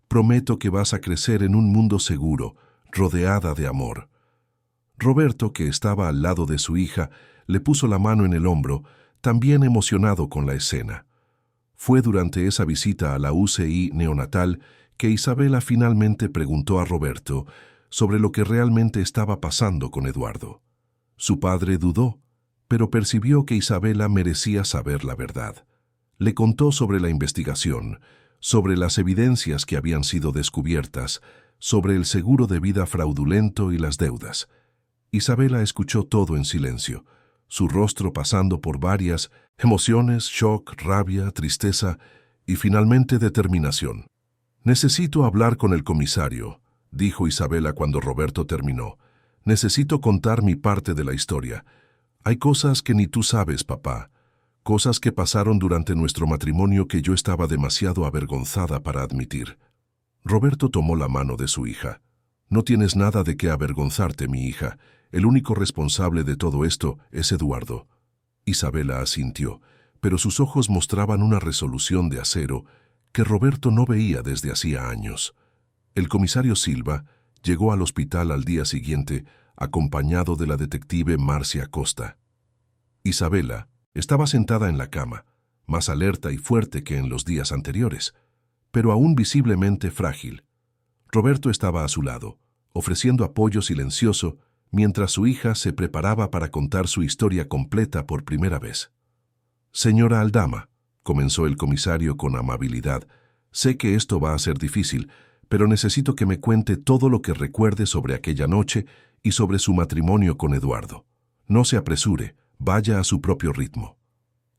Speaker 1: Prometo que vas a crecer en un mundo seguro, rodeada de amor». Roberto, que estaba al lado de su hija, le puso la mano en el hombro, también emocionado con la escena. Fue durante esa visita a la UCI neonatal que Isabela finalmente preguntó a Roberto sobre lo que realmente estaba pasando con Eduardo. Su padre dudó, pero percibió que Isabela merecía saber la verdad. Le contó sobre la investigación, sobre las evidencias que habían sido descubiertas, sobre el seguro de vida fraudulento y las deudas. Isabela escuchó todo en silencio, su rostro pasando por varias emociones, shock, rabia, tristeza y finalmente determinación. «Necesito hablar con el comisario», dijo Isabela cuando Roberto terminó. Necesito contar mi parte de la historia. Hay cosas que ni tú sabes, papá. Cosas que pasaron durante nuestro matrimonio que yo estaba demasiado avergonzada para admitir. Roberto tomó la mano de su hija. No tienes nada de qué avergonzarte, mi hija. El único responsable de todo esto es Eduardo. Isabela asintió, pero sus ojos mostraban una resolución de acero que Roberto no veía desde hacía años. El comisario Silva llegó al hospital al día siguiente, acompañado de la detective Marcia Costa. Isabela estaba sentada en la cama, más alerta y fuerte que en los días anteriores, pero aún visiblemente frágil. Roberto estaba a su lado, ofreciendo apoyo silencioso, mientras su hija se preparaba para contar su historia completa por primera vez. «Señora Aldama», comenzó el comisario con amabilidad, «sé que esto va a ser difícil, pero necesito que me cuente todo lo que recuerde sobre aquella noche y sobre su matrimonio con Eduardo. No se apresure, vaya a su propio ritmo».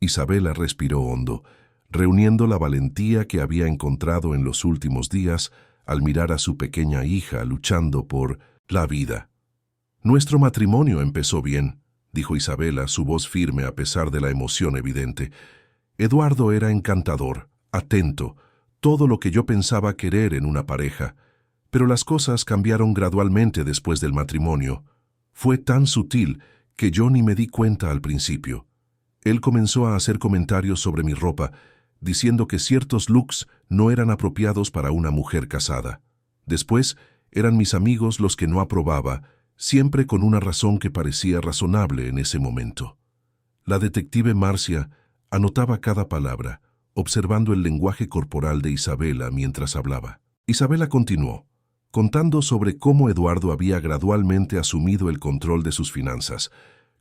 Speaker 1: Isabela respiró hondo, reuniendo la valentía que había encontrado en los últimos días al mirar a su pequeña hija luchando por la vida. «Nuestro matrimonio empezó bien», dijo Isabela, su voz firme a pesar de la emoción evidente. «Eduardo era encantador, atento, todo lo que yo pensaba querer en una pareja, pero las cosas cambiaron gradualmente después del matrimonio. Fue tan sutil que yo ni me di cuenta al principio. Él comenzó a hacer comentarios sobre mi ropa, diciendo que ciertos looks no eran apropiados para una mujer casada. Después, eran mis amigos los que no aprobaba, siempre con una razón que parecía razonable en ese momento». La detective Marcia anotaba cada palabra, observando el lenguaje corporal de Isabela mientras hablaba. Isabela continuó, contando sobre cómo Eduardo había gradualmente asumido el control de sus finanzas,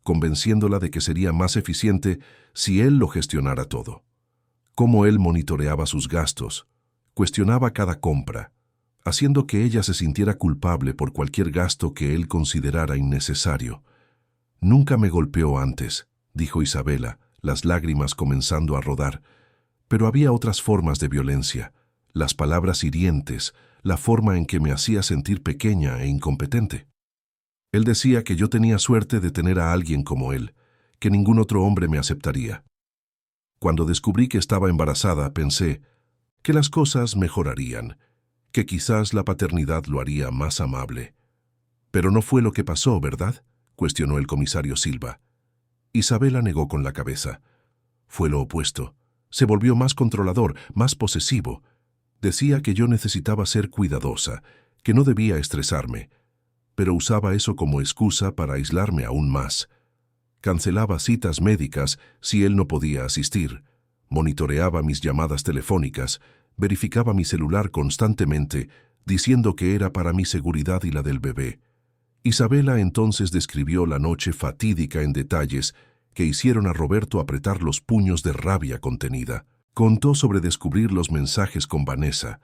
Speaker 1: convenciéndola de que sería más eficiente si él lo gestionara todo. Cómo él monitoreaba sus gastos, cuestionaba cada compra, haciendo que ella se sintiera culpable por cualquier gasto que él considerara innecesario. «Nunca me golpeó antes», dijo Isabela, las lágrimas comenzando a rodar, pero había otras formas de violencia, las palabras hirientes, la forma en que me hacía sentir pequeña e incompetente. Él decía que yo tenía suerte de tener a alguien como él, que ningún otro hombre me aceptaría. Cuando descubrí que estaba embarazada, pensé que las cosas mejorarían, que quizás la paternidad lo haría más amable. «Pero no fue lo que pasó, ¿verdad?», cuestionó el comisario Silva. Isabela negó con la cabeza. «Fue lo opuesto. Se volvió más controlador, más posesivo. Decía que yo necesitaba ser cuidadosa, que no debía estresarme, pero usaba eso como excusa para aislarme aún más. Cancelaba citas médicas si él no podía asistir, monitoreaba mis llamadas telefónicas, verificaba mi celular constantemente, diciendo que era para mi seguridad y la del bebé». Isabela entonces describió la noche fatídica en detalles que hicieron a Roberto apretar los puños de rabia contenida. Contó sobre descubrir los mensajes con Vanessa,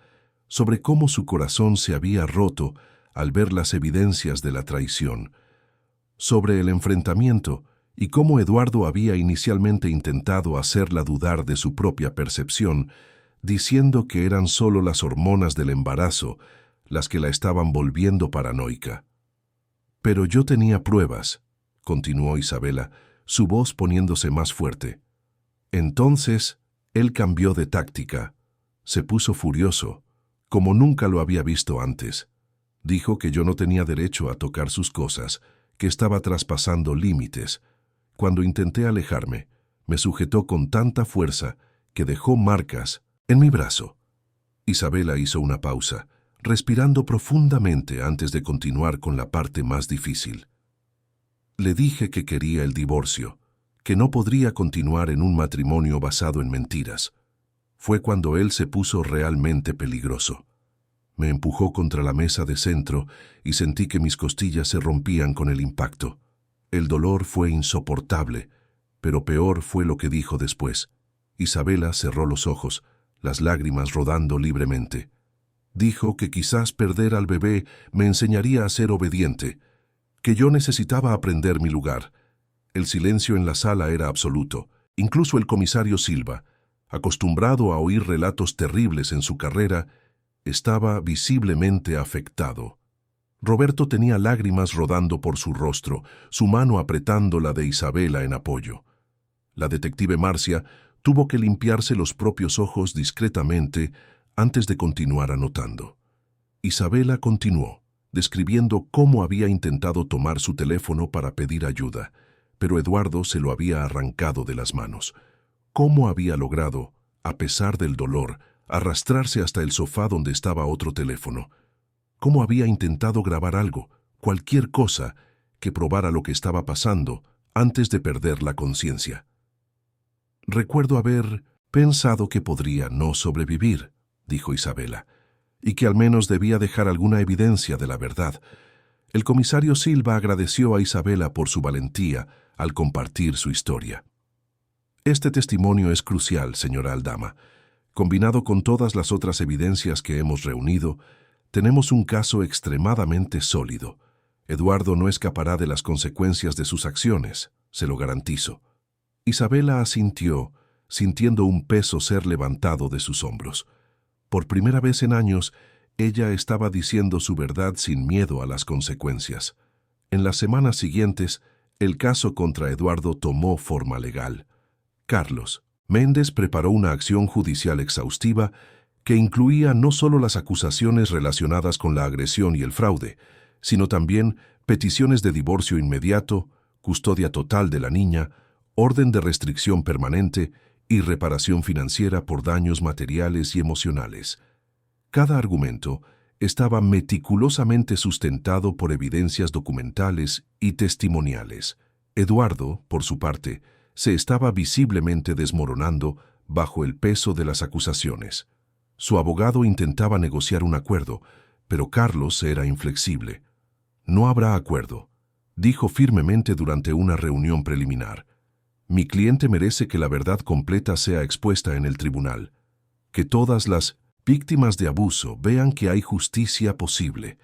Speaker 1: sobre cómo su corazón se había roto al ver las evidencias de la traición, sobre el enfrentamiento y cómo Eduardo había inicialmente intentado hacerla dudar de su propia percepción, diciendo que eran solo las hormonas del embarazo las que la estaban volviendo paranoica. «Pero yo tenía pruebas», continuó Isabela, su voz poniéndose más fuerte. Entonces, él cambió de táctica. Se puso furioso, como nunca lo había visto antes. Dijo que yo no tenía derecho a tocar sus cosas, que estaba traspasando límites. Cuando intenté alejarme, me sujetó con tanta fuerza que dejó marcas en mi brazo. Isabela hizo una pausa, respirando profundamente antes de continuar con la parte más difícil. «Le dije que quería el divorcio, que no podría continuar en un matrimonio basado en mentiras. Fue cuando él se puso realmente peligroso. Me empujó contra la mesa de centro y sentí que mis costillas se rompían con el impacto. El dolor fue insoportable, pero peor fue lo que dijo después». Isabela cerró los ojos, las lágrimas rodando libremente. Dijo que quizás perder al bebé me enseñaría a ser obediente, que yo necesitaba aprender mi lugar. El silencio en la sala era absoluto. Incluso el comisario Silva, acostumbrado a oír relatos terribles en su carrera, estaba visiblemente afectado. Roberto tenía lágrimas rodando por su rostro, su mano apretando la de Isabela en apoyo. La detective Marcia tuvo que limpiarse los propios ojos discretamente antes de continuar anotando. Isabela continuó, describiendo cómo había intentado tomar su teléfono para pedir ayuda, pero Eduardo se lo había arrancado de las manos. Cómo había logrado, a pesar del dolor, arrastrarse hasta el sofá donde estaba otro teléfono. Cómo había intentado grabar algo, cualquier cosa, que probara lo que estaba pasando antes de perder la conciencia. Recuerdo haber pensado que podría no sobrevivir, dijo Isabela, y que al menos debía dejar alguna evidencia de la verdad. El comisario Silva agradeció a Isabela por su valentía al compartir su historia. Este testimonio es crucial, señora Aldama. Combinado con todas las otras evidencias que hemos reunido, tenemos un caso extremadamente sólido. Eduardo no escapará de las consecuencias de sus acciones, se lo garantizo. Isabela asintió, sintiendo un peso ser levantado de sus hombros. Por primera vez en años, ella estaba diciendo su verdad sin miedo a las consecuencias. En las semanas siguientes, el caso contra Eduardo tomó forma legal. Carlos Méndez preparó una acción judicial exhaustiva que incluía no solo las acusaciones relacionadas con la agresión y el fraude, sino también peticiones de divorcio inmediato, custodia total de la niña, orden de restricción permanente y reparación financiera por daños materiales y emocionales. Cada argumento estaba meticulosamente sustentado por evidencias documentales y testimoniales. Eduardo, por su parte, se estaba visiblemente desmoronando bajo el peso de las acusaciones. Su abogado intentaba negociar un acuerdo, pero Carlos era inflexible. «No habrá acuerdo», dijo firmemente durante una reunión preliminar. «Mi cliente merece que la verdad completa sea expuesta en el tribunal, que todas las víctimas de abuso vean que hay justicia posible».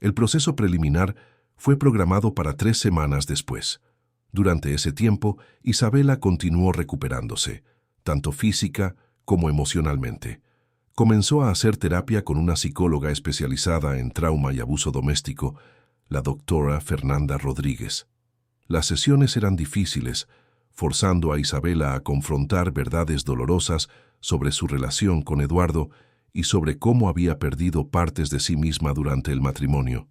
Speaker 1: El proceso preliminar fue programado para 3 semanas después. Durante ese tiempo, Isabela continuó recuperándose, tanto física como emocionalmente. Comenzó a hacer terapia con una psicóloga especializada en trauma y abuso doméstico, la doctora Fernanda Rodríguez. Las sesiones eran difíciles, forzando a Isabela a confrontar verdades dolorosas sobre su relación con Eduardo y sobre cómo había perdido partes de sí misma durante el matrimonio.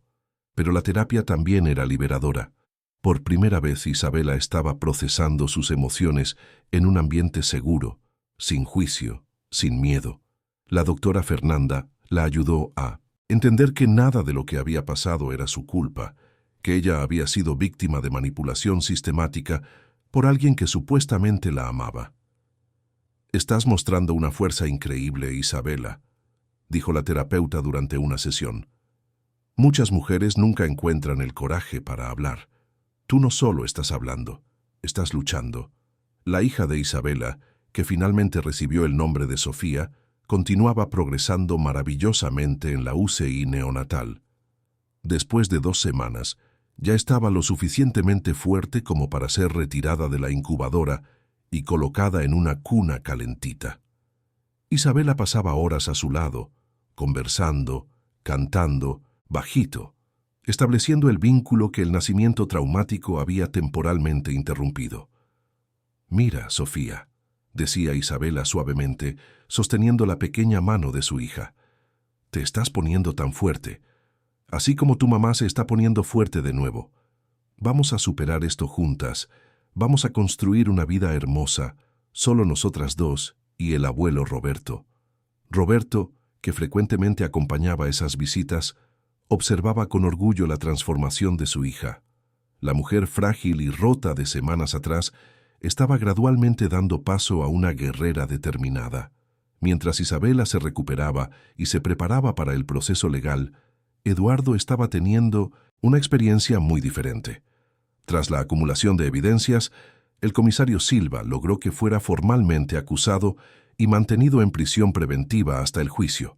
Speaker 1: Pero la terapia también era liberadora. Por primera vez Isabela estaba procesando sus emociones en un ambiente seguro, sin juicio, sin miedo. La doctora Fernanda la ayudó a entender que nada de lo que había pasado era su culpa, que ella había sido víctima de manipulación sistemática por alguien que supuestamente la amaba. «Estás mostrando una fuerza increíble, Isabela», dijo la terapeuta durante una sesión. «Muchas mujeres nunca encuentran el coraje para hablar. Tú no solo estás hablando, estás luchando». La hija de Isabela, que finalmente recibió el nombre de Sofía, continuaba progresando maravillosamente en la UCI neonatal. Después de 2 semanas, ya estaba lo suficientemente fuerte como para ser retirada de la incubadora y colocada en una cuna calentita. Isabela pasaba horas a su lado, conversando, cantando, bajito, estableciendo el vínculo que el nacimiento traumático había temporalmente interrumpido. «Mira, Sofía», decía Isabela suavemente, sosteniendo la pequeña mano de su hija. «Te estás poniendo tan fuerte, así como tu mamá se está poniendo fuerte de nuevo. Vamos a superar esto juntas, vamos a construir una vida hermosa, solo nosotras dos y el abuelo Roberto». Roberto, que frecuentemente acompañaba esas visitas, observaba con orgullo la transformación de su hija. La mujer frágil y rota de semanas atrás estaba gradualmente dando paso a una guerrera determinada. Mientras Isabela se recuperaba y se preparaba para el proceso legal, Eduardo estaba teniendo una experiencia muy diferente. Tras la acumulación de evidencias, el comisario Silva logró que fuera formalmente acusado y mantenido en prisión preventiva hasta el juicio.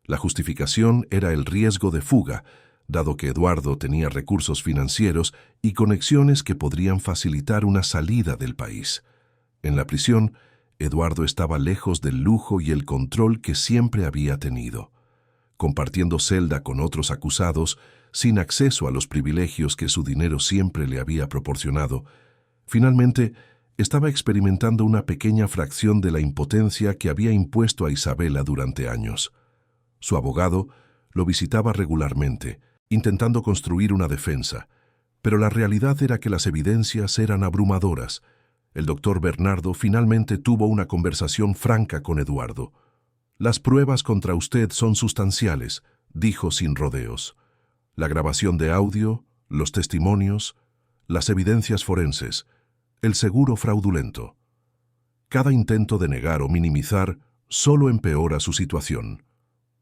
Speaker 1: La justificación era el riesgo de fuga, dado que Eduardo tenía recursos financieros y conexiones que podrían facilitar una salida del país. En la prisión, Eduardo estaba lejos del lujo y el control que siempre había tenido. compartiendo celda con otros acusados, sin acceso a los privilegios que su dinero siempre le había proporcionado, finalmente estaba experimentando una pequeña fracción de la impotencia que había impuesto a Isabela durante años. Su abogado lo visitaba regularmente, intentando construir una defensa, pero la realidad era que las evidencias eran abrumadoras. El doctor Bernardo finalmente tuvo una conversación franca con Eduardo. «Las pruebas contra usted son sustanciales», dijo sin rodeos. «La grabación de audio, los testimonios, las evidencias forenses, el seguro fraudulento. Cada intento de negar o minimizar solo empeora su situación.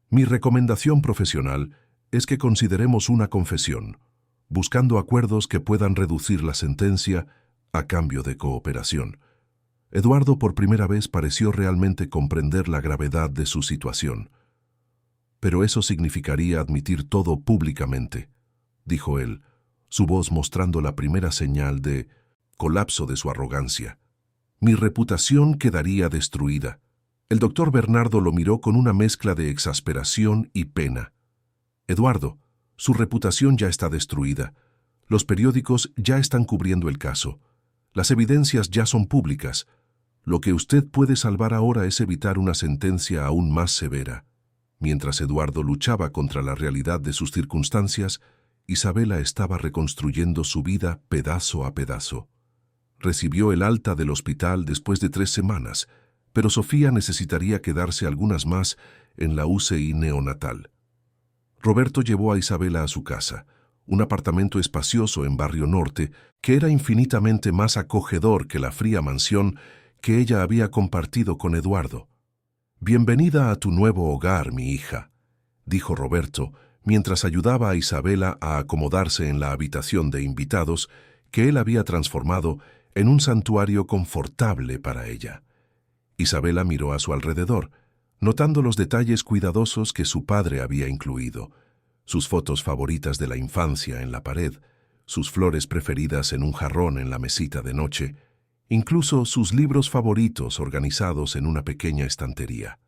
Speaker 1: Mi recomendación profesional es que consideremos una confesión, buscando acuerdos que puedan reducir la sentencia a cambio de cooperación». Eduardo por primera vez pareció realmente comprender la gravedad de su situación. «Pero eso significaría admitir todo públicamente», dijo él, su voz mostrando la primera señal de colapso de su arrogancia. «Mi reputación quedaría destruida». El doctor Bernardo lo miró con una mezcla de exasperación y pena. «Eduardo, su reputación ya está destruida. Los periódicos ya están cubriendo el caso. Las evidencias ya son públicas. Lo que usted puede salvar ahora es evitar una sentencia aún más severa». Mientras Eduardo luchaba contra la realidad de sus circunstancias, Isabela estaba reconstruyendo su vida pedazo a pedazo. Recibió el alta del hospital después de 3 semanas, pero Sofía necesitaría quedarse algunas más en la UCI neonatal. Roberto llevó a Isabela a su casa, un apartamento espacioso en Barrio Norte que era infinitamente más acogedor que la fría mansión que ella había compartido con Eduardo. «Bienvenida a tu nuevo hogar, mi hija», dijo Roberto, mientras ayudaba a Isabela a acomodarse en la habitación de invitados que él había transformado en un santuario confortable para ella. Isabela miró a su alrededor, notando los detalles cuidadosos que su padre había incluido: sus fotos favoritas de la infancia en la pared, sus flores preferidas en un jarrón en la mesita de noche, incluso sus libros favoritos organizados en una pequeña estantería.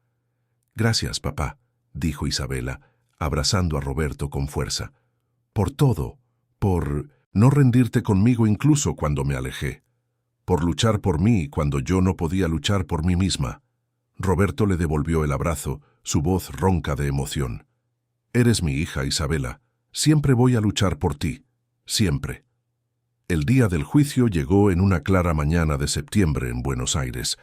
Speaker 1: «Gracias, papá», dijo Isabela, abrazando a Roberto con fuerza. «Por todo, por no rendirte conmigo incluso cuando me alejé, por luchar por mí cuando yo no podía luchar por mí misma». Roberto le devolvió el abrazo, su voz ronca de emoción. «Eres mi hija, Isabela. Siempre voy a luchar por ti. Siempre». El día del juicio llegó en una clara mañana de septiembre en Buenos Aires.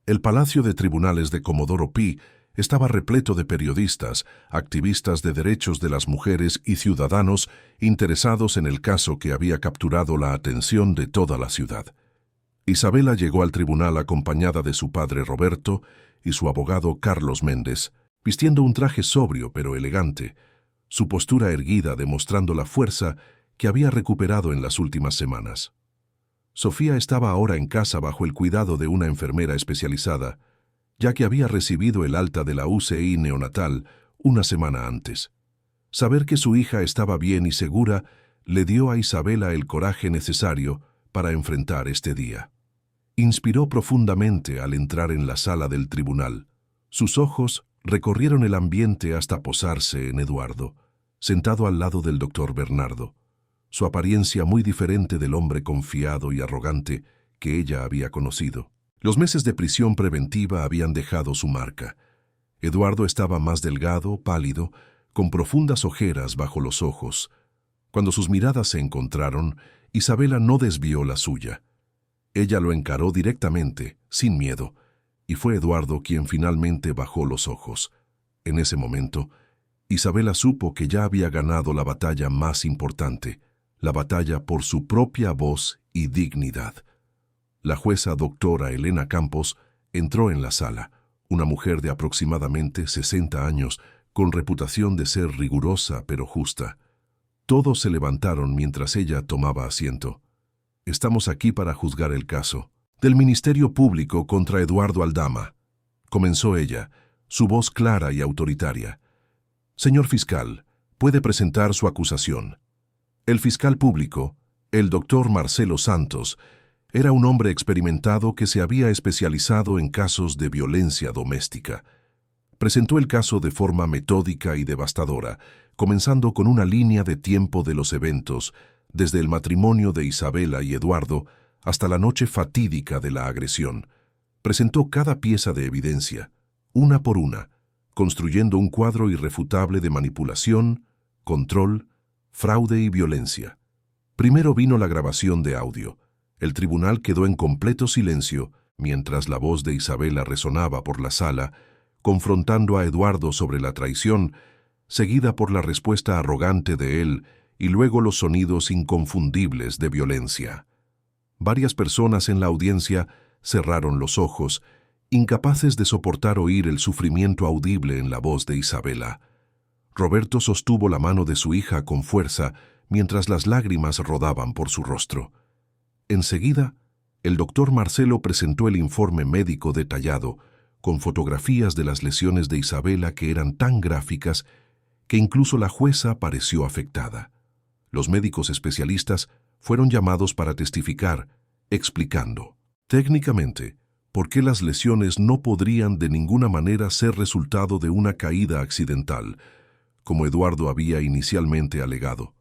Speaker 1: El Palacio de Tribunales de Comodoro Pi estaba repleto de periodistas, activistas de derechos de las mujeres y ciudadanos interesados en el caso que había capturado la atención de toda la ciudad. Isabela llegó al tribunal acompañada de su padre Roberto y su abogado Carlos Méndez, vistiendo un traje sobrio pero elegante, su postura erguida demostrando la fuerza que había recuperado en las últimas semanas. Sofía estaba ahora en casa bajo el cuidado de una enfermera especializada, ya que había recibido el alta de la UCI neonatal una semana antes. Saber que su hija estaba bien y segura le dio a Isabela el coraje necesario para enfrentar este día. Inspiró profundamente al entrar en la sala del tribunal. Sus ojos recorrieron el ambiente hasta posarse en Eduardo, sentado al lado del doctor Bernardo, su apariencia muy diferente del hombre confiado y arrogante que ella había conocido. Los meses de prisión preventiva habían dejado su marca. Eduardo estaba más delgado, pálido, con profundas ojeras bajo los ojos. Cuando sus miradas se encontraron, Isabela no desvió la suya. Ella lo encaró directamente, sin miedo, y fue Eduardo quien finalmente bajó los ojos. En ese momento, Isabela supo que ya había ganado la batalla más importante, la batalla por su propia voz y dignidad. La jueza doctora Elena Campos entró en la sala, una mujer de aproximadamente 60 años, con reputación de ser rigurosa pero justa. Todos se levantaron mientras ella tomaba asiento. «Estamos aquí para juzgar el caso del Ministerio Público contra Eduardo Aldama», comenzó ella, su voz clara y autoritaria. «Señor fiscal, puede presentar su acusación». El fiscal público, el doctor Marcelo Santos, era un hombre experimentado que se había especializado en casos de violencia doméstica. Presentó el caso de forma metódica y devastadora, comenzando con una línea de tiempo de los eventos, desde el matrimonio de Isabela y Eduardo hasta la noche fatídica de la agresión. Presentó cada pieza de evidencia, una por una, construyendo un cuadro irrefutable de manipulación, control, fraude y violencia. Primero vino la grabación de audio. El tribunal quedó en completo silencio mientras la voz de Isabela resonaba por la sala, confrontando a Eduardo sobre la traición, seguida por la respuesta arrogante de él y luego los sonidos inconfundibles de violencia. Varias personas en la audiencia cerraron los ojos, incapaces de soportar oír el sufrimiento audible en la voz de Isabela. Roberto sostuvo la mano de su hija con fuerza mientras las lágrimas rodaban por su rostro. Enseguida, el doctor Marcelo presentó el informe médico detallado, con fotografías de las lesiones de Isabela que eran tan gráficas que incluso la jueza pareció afectada. Los médicos especialistas fueron llamados para testificar, explicando, técnicamente, por qué las lesiones no podrían de ninguna manera ser resultado de una caída accidental, como Eduardo había inicialmente alegado.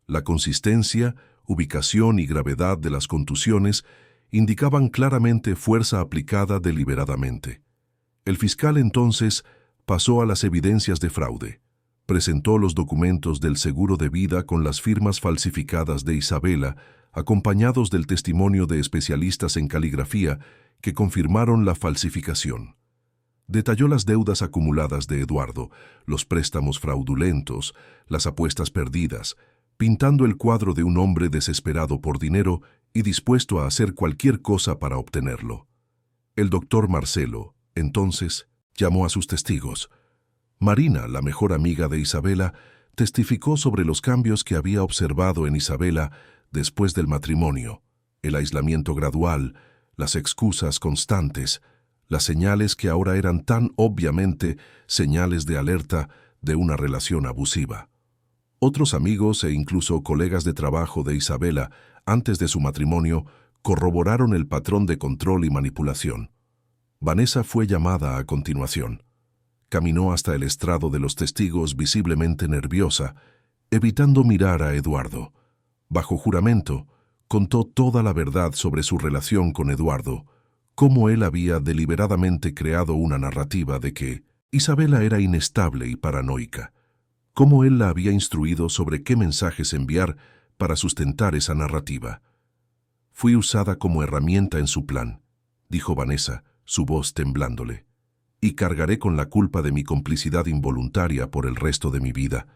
Speaker 1: La consistencia, ubicación y gravedad de las contusiones indicaban claramente fuerza aplicada deliberadamente. El fiscal entonces pasó a las evidencias de fraude. Presentó los documentos del seguro de vida con las firmas falsificadas de Isabela, acompañados del testimonio de especialistas en caligrafía que confirmaron la falsificación. Detalló las deudas acumuladas de Eduardo, los préstamos fraudulentos, las apuestas perdidas, pintando el cuadro de un hombre desesperado por dinero y dispuesto a hacer cualquier cosa para obtenerlo. El doctor Marcelo, entonces, llamó a sus testigos. Marina, la mejor amiga de Isabela, testificó sobre los cambios que había observado en Isabela después del matrimonio, el aislamiento gradual, las excusas constantes, las señales que ahora eran tan obviamente señales de alerta de una relación abusiva. Otros amigos e incluso colegas de trabajo de Isabela, antes de su matrimonio, corroboraron el patrón de control y manipulación. Vanessa fue llamada a continuación. Caminó hasta el estrado de los testigos visiblemente nerviosa, evitando mirar a Eduardo. Bajo juramento, contó toda la verdad sobre su relación con Eduardo, cómo él había deliberadamente creado una narrativa de que Isabela era inestable y paranoica, cómo él la había instruido sobre qué mensajes enviar para sustentar esa narrativa. Fui usada como herramienta en su plan, dijo Vanessa, su voz temblándole, y cargaré con la culpa de mi complicidad involuntaria por el resto de mi vida.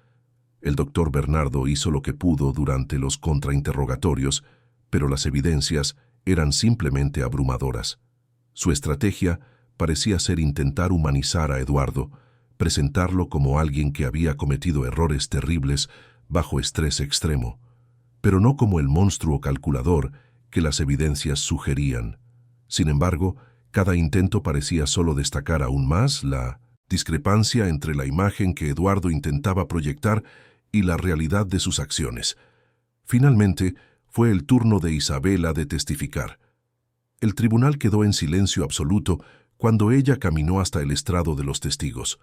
Speaker 1: El doctor Bernardo hizo lo que pudo durante los contrainterrogatorios, pero las evidencias eran simplemente abrumadoras. Su estrategia parecía ser intentar humanizar a Eduardo, presentarlo como alguien que había cometido errores terribles bajo estrés extremo, pero no como el monstruo calculador que las evidencias sugerían. Sin embargo, cada intento parecía solo destacar aún más la discrepancia entre la imagen que Eduardo intentaba proyectar y la realidad de sus acciones. Finalmente, fue el turno de Isabela de testificar. El tribunal quedó en silencio absoluto cuando ella caminó hasta el estrado de los testigos.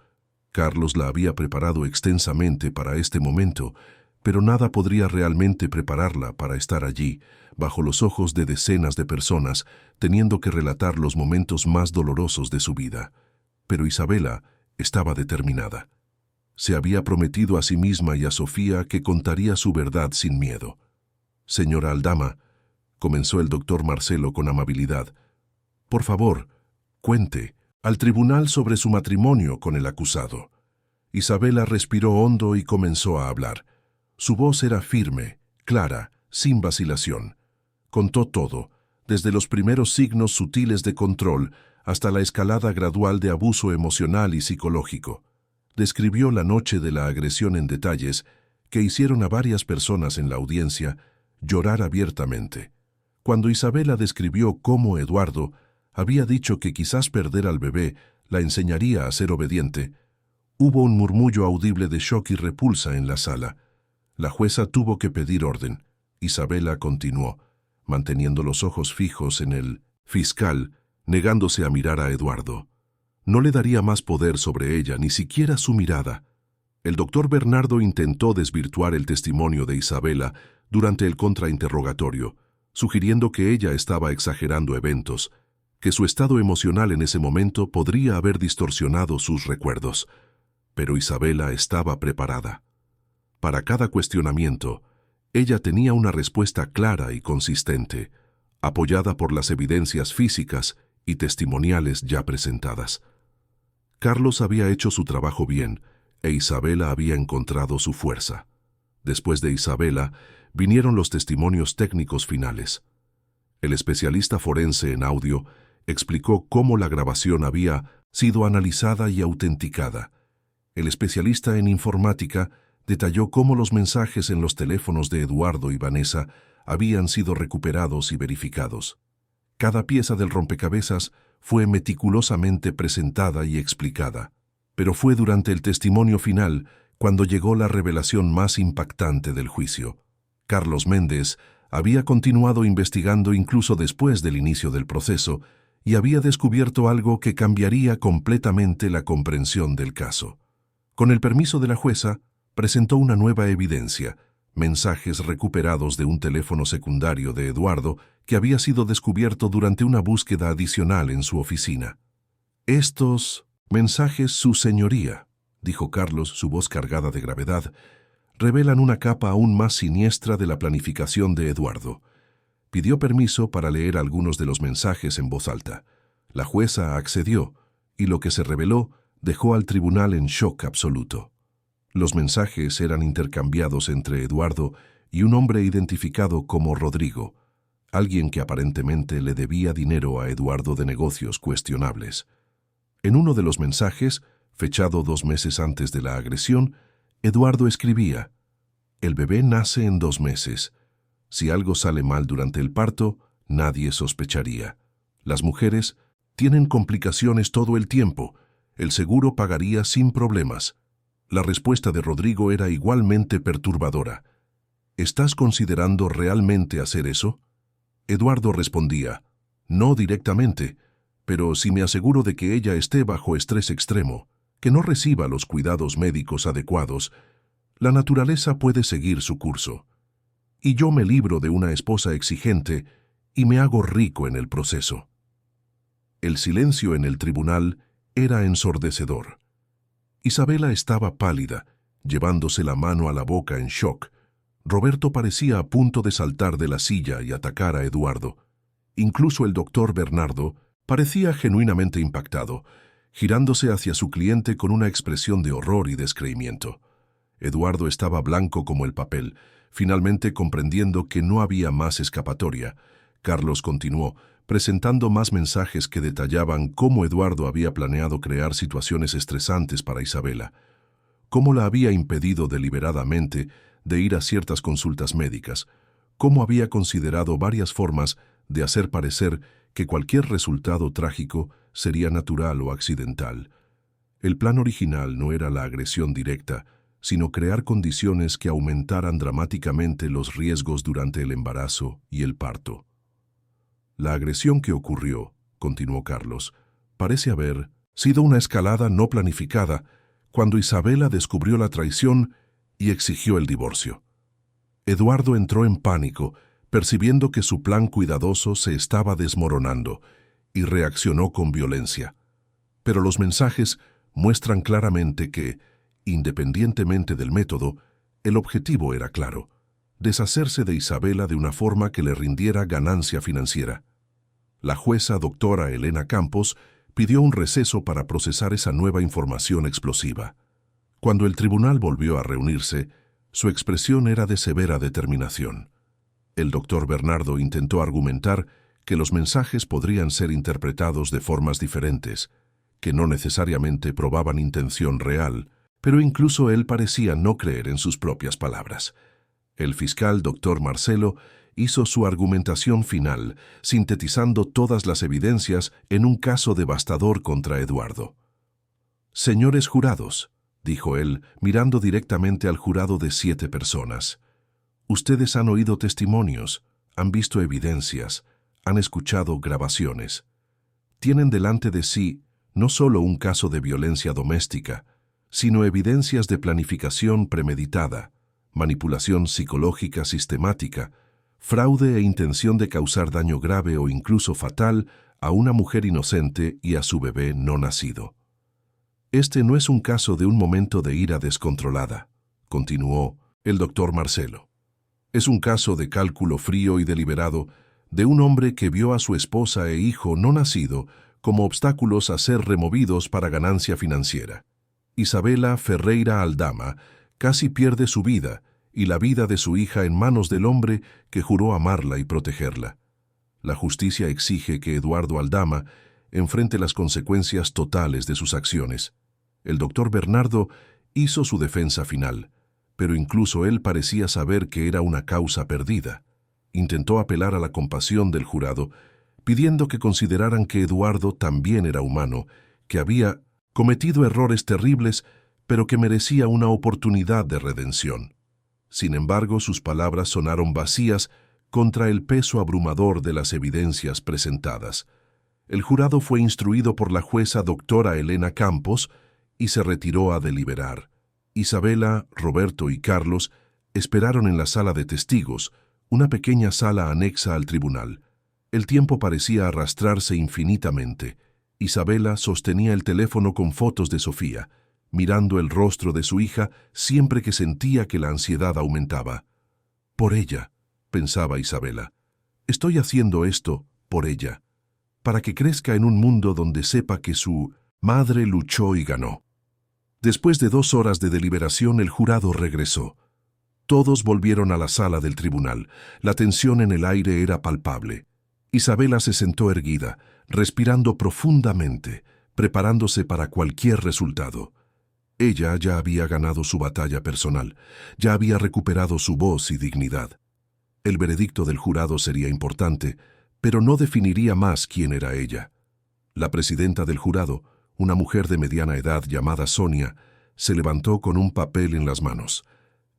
Speaker 1: Carlos la había preparado extensamente para este momento, pero nada podría realmente prepararla para estar allí, bajo los ojos de decenas de personas, teniendo que relatar los momentos más dolorosos de su vida. Pero Isabela estaba determinada. Se había prometido a sí misma y a Sofía que contaría su verdad sin miedo. «Señora Aldama», comenzó el doctor Marcelo con amabilidad, «por favor, cuente al tribunal sobre su matrimonio con el acusado». Isabela respiró hondo y comenzó a hablar. Su voz era firme, clara, sin vacilación. Contó todo, desde los primeros signos sutiles de control hasta la escalada gradual de abuso emocional y psicológico. Describió la noche de la agresión en detalles que hicieron a varias personas en la audiencia llorar abiertamente. Cuando Isabela describió cómo Eduardo había dicho que quizás perder al bebé la enseñaría a ser obediente, hubo un murmullo audible de shock y repulsa en la sala. La jueza tuvo que pedir orden. Isabela continuó, manteniendo los ojos fijos en el fiscal, negándose a mirar a Eduardo. No le daría más poder sobre ella, ni siquiera su mirada. El doctor Bernardo intentó desvirtuar el testimonio de Isabela durante el contrainterrogatorio, sugiriendo que ella estaba exagerando eventos, que su estado emocional en ese momento podría haber distorsionado sus recuerdos. Pero Isabela estaba preparada. Para cada cuestionamiento, ella tenía una respuesta clara y consistente, apoyada por las evidencias físicas y testimoniales ya presentadas. Carlos había hecho su trabajo bien, e Isabela había encontrado su fuerza. Después de Isabela, vinieron los testimonios técnicos finales. El especialista forense en audio explicó cómo la grabación había sido analizada y autenticada. El especialista en informática detalló cómo los mensajes en los teléfonos de Eduardo y Vanessa habían sido recuperados y verificados. Cada pieza del rompecabezas fue meticulosamente presentada y explicada, pero fue durante el testimonio final cuando llegó la revelación más impactante del juicio. Carlos Méndez había continuado investigando incluso después del inicio del proceso y había descubierto algo que cambiaría completamente la comprensión del caso. Con el permiso de la jueza, presentó una nueva evidencia, mensajes recuperados de un teléfono secundario de Eduardo que había sido descubierto durante una búsqueda adicional en su oficina. «Estos mensajes, su señoría», dijo Carlos, su voz cargada de gravedad, «revelan una capa aún más siniestra de la planificación de Eduardo». Pidió permiso para leer algunos de los mensajes en voz alta. La jueza accedió, y lo que se reveló dejó al tribunal en shock absoluto. Los mensajes eran intercambiados entre Eduardo y un hombre identificado como Rodrigo, alguien que aparentemente le debía dinero a Eduardo de negocios cuestionables. En uno de los mensajes, fechado 2 meses antes de la agresión, Eduardo escribía: «El bebé nace en 2 meses. Si algo sale mal durante el parto, nadie sospecharía. Las mujeres tienen complicaciones todo el tiempo. El seguro pagaría sin problemas». La respuesta de Rodrigo era igualmente perturbadora. «¿Estás considerando realmente hacer eso?». Eduardo respondía: «No directamente, pero si me aseguro de que ella esté bajo estrés extremo, que no reciba los cuidados médicos adecuados, la naturaleza puede seguir su curso. Y yo me libro de una esposa exigente y me hago rico en el proceso». El silencio en el tribunal era ensordecedor. Isabela estaba pálida, llevándose la mano a la boca en shock. Roberto parecía a punto de saltar de la silla y atacar a Eduardo. Incluso el doctor Bernardo parecía genuinamente impactado, girándose hacia su cliente con una expresión de horror y descreimiento. Eduardo estaba blanco como el papel, finalmente comprendiendo que no había más escapatoria. Carlos continuó, presentando más mensajes que detallaban cómo Eduardo había planeado crear situaciones estresantes para Isabela, cómo la había impedido deliberadamente de ir a ciertas consultas médicas, cómo había considerado varias formas de hacer parecer que cualquier resultado trágico sería natural o accidental. El plan original no era la agresión directa, sino crear condiciones que aumentaran dramáticamente los riesgos durante el embarazo y el parto. «La agresión que ocurrió», continuó Carlos, «parece haber sido una escalada no planificada cuando Isabela descubrió la traición y exigió el divorcio. Eduardo entró en pánico, percibiendo que su plan cuidadoso se estaba desmoronando, y reaccionó con violencia. Pero los mensajes muestran claramente que, independientemente del método, el objetivo era claro: deshacerse de Isabela de una forma que le rindiera ganancia financiera. La jueza doctora Elena Campos pidió un receso para procesar esa nueva información explosiva. Cuando el tribunal volvió a reunirse, su expresión era de severa determinación. El doctor Bernardo intentó argumentar que los mensajes podrían ser interpretados de formas diferentes, que no necesariamente probaban intención real, pero incluso él parecía no creer en sus propias palabras. El fiscal doctor Marcelo hizo su argumentación final, sintetizando todas las evidencias en un caso devastador contra Eduardo. «Señores jurados», dijo él, mirando directamente al jurado de 7 personas, «ustedes han oído testimonios, han visto evidencias, han escuchado grabaciones. Tienen delante de sí no solo un caso de violencia doméstica, sino evidencias de planificación premeditada, manipulación psicológica sistemática, fraude e intención de causar daño grave o incluso fatal a una mujer inocente y a su bebé no nacido. Este no es un caso de un momento de ira descontrolada, continuó el doctor Marcelo. Es un caso de cálculo frío y deliberado de un hombre que vio a su esposa e hijo no nacido como obstáculos a ser removidos para ganancia financiera. Isabela Ferreira Aldama casi pierde su vida y la vida de su hija en manos del hombre que juró amarla y protegerla. La justicia exige que Eduardo Aldama enfrente las consecuencias totales de sus acciones. El doctor Bernardo hizo su defensa final, pero incluso él parecía saber que era una causa perdida. Intentó apelar a la compasión del jurado, pidiendo que consideraran que Eduardo también era humano, que había cometido errores terribles, pero que merecía una oportunidad de redención. Sin embargo, sus palabras sonaron vacías contra el peso abrumador de las evidencias presentadas. El jurado fue instruido por la jueza doctora Elena Campos y se retiró a deliberar. Isabela, Roberto y Carlos esperaron en la sala de testigos, una pequeña sala anexa al tribunal. El tiempo parecía arrastrarse infinitamente. Isabela sostenía el teléfono con fotos de Sofía, mirando el rostro de su hija siempre que sentía que la ansiedad aumentaba. Por ella, pensaba Isabela. Estoy haciendo esto por ella, para que crezca en un mundo donde sepa que su madre luchó y ganó. Después de 2 horas de deliberación, el jurado regresó. Todos volvieron a la sala del tribunal. La tensión en el aire era palpable. Isabela se sentó erguida, respirando profundamente, preparándose para cualquier resultado. Ella ya había ganado su batalla personal, ya había recuperado su voz y dignidad. El veredicto del jurado sería importante, pero no definiría más quién era ella. La presidenta del jurado, una mujer de mediana edad llamada Sonia, se levantó con un papel en las manos.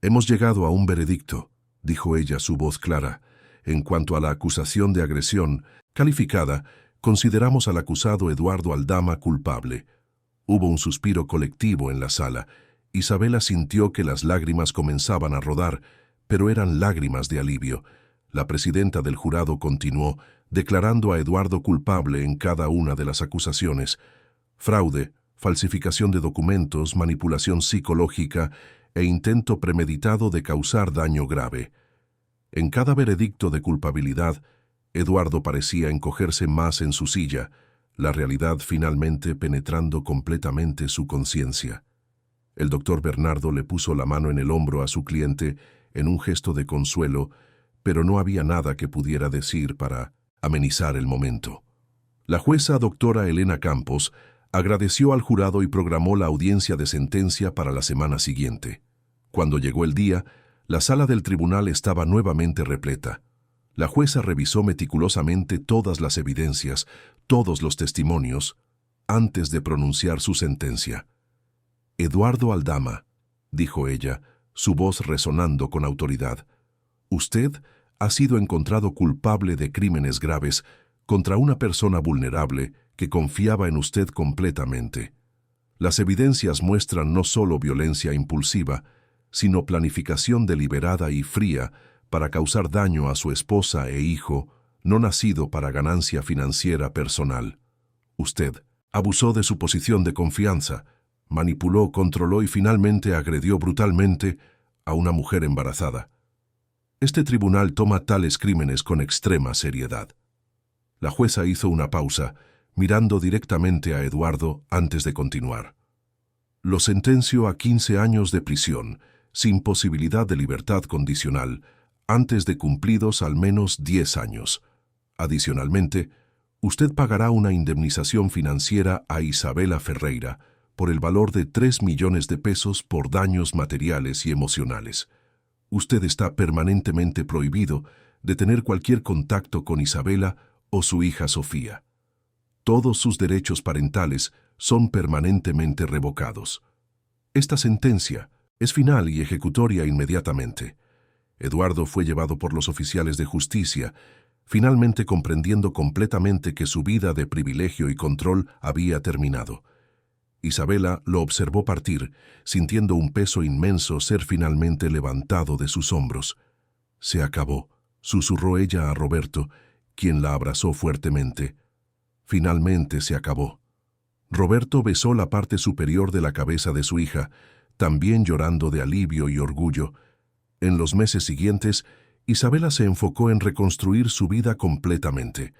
Speaker 1: «Hemos llegado a un veredicto», dijo ella, su voz clara. «En cuanto a la acusación de agresión calificada, consideramos al acusado Eduardo Aldama culpable». Hubo un suspiro colectivo en la sala. Isabela sintió que las lágrimas comenzaban a rodar, pero eran lágrimas de alivio. La presidenta del jurado continuó, declarando a Eduardo culpable en cada una de las acusaciones: fraude, falsificación de documentos, manipulación psicológica e intento premeditado de causar daño grave. En cada veredicto de culpabilidad, Eduardo parecía encogerse más en su silla, la realidad finalmente penetrando completamente su conciencia. El doctor Bernardo le puso la mano en el hombro a su cliente en un gesto de consuelo, pero no había nada que pudiera decir para amenizar el momento. La jueza doctora Elena Campos agradeció al jurado y programó la audiencia de sentencia para la semana siguiente. Cuando llegó el día, la sala del tribunal estaba nuevamente repleta. La jueza revisó meticulosamente todas las evidencias, todos los testimonios, antes de pronunciar su sentencia. «Eduardo Aldama», dijo ella, su voz resonando con autoridad, «usted ha sido encontrado culpable de crímenes graves contra una persona vulnerable que confiaba en usted completamente. Las evidencias muestran no solo violencia impulsiva, sino planificación deliberada y fría para causar daño a su esposa e hijo, no nacido para ganancia financiera personal. Usted abusó de su posición de confianza, manipuló, controló y finalmente agredió brutalmente a una mujer embarazada. Este tribunal toma tales crímenes con extrema seriedad». La jueza hizo una pausa, mirando directamente a Eduardo antes de continuar. «Lo sentencio a 15 años de prisión, sin posibilidad de libertad condicional, antes de cumplidos al menos 10 años. Adicionalmente, usted pagará una indemnización financiera a Isabela Ferreira por el valor de 3 millones de pesos por daños materiales y emocionales. Usted está permanentemente prohibido de tener cualquier contacto con Isabela o su hija Sofía. Todos sus derechos parentales son permanentemente revocados. Esta sentencia es final y ejecutoria inmediatamente». Eduardo fue llevado por los oficiales de justicia finalmente comprendiendo completamente que su vida de privilegio y control había terminado. Isabela lo observó partir, sintiendo un peso inmenso ser finalmente levantado de sus hombros. «Se acabó», susurró ella a Roberto, quien la abrazó fuertemente. «Finalmente se acabó». Roberto besó la parte superior de la cabeza de su hija, también llorando de alivio y orgullo. En los meses siguientes, Isabela se enfocó en reconstruir su vida completamente.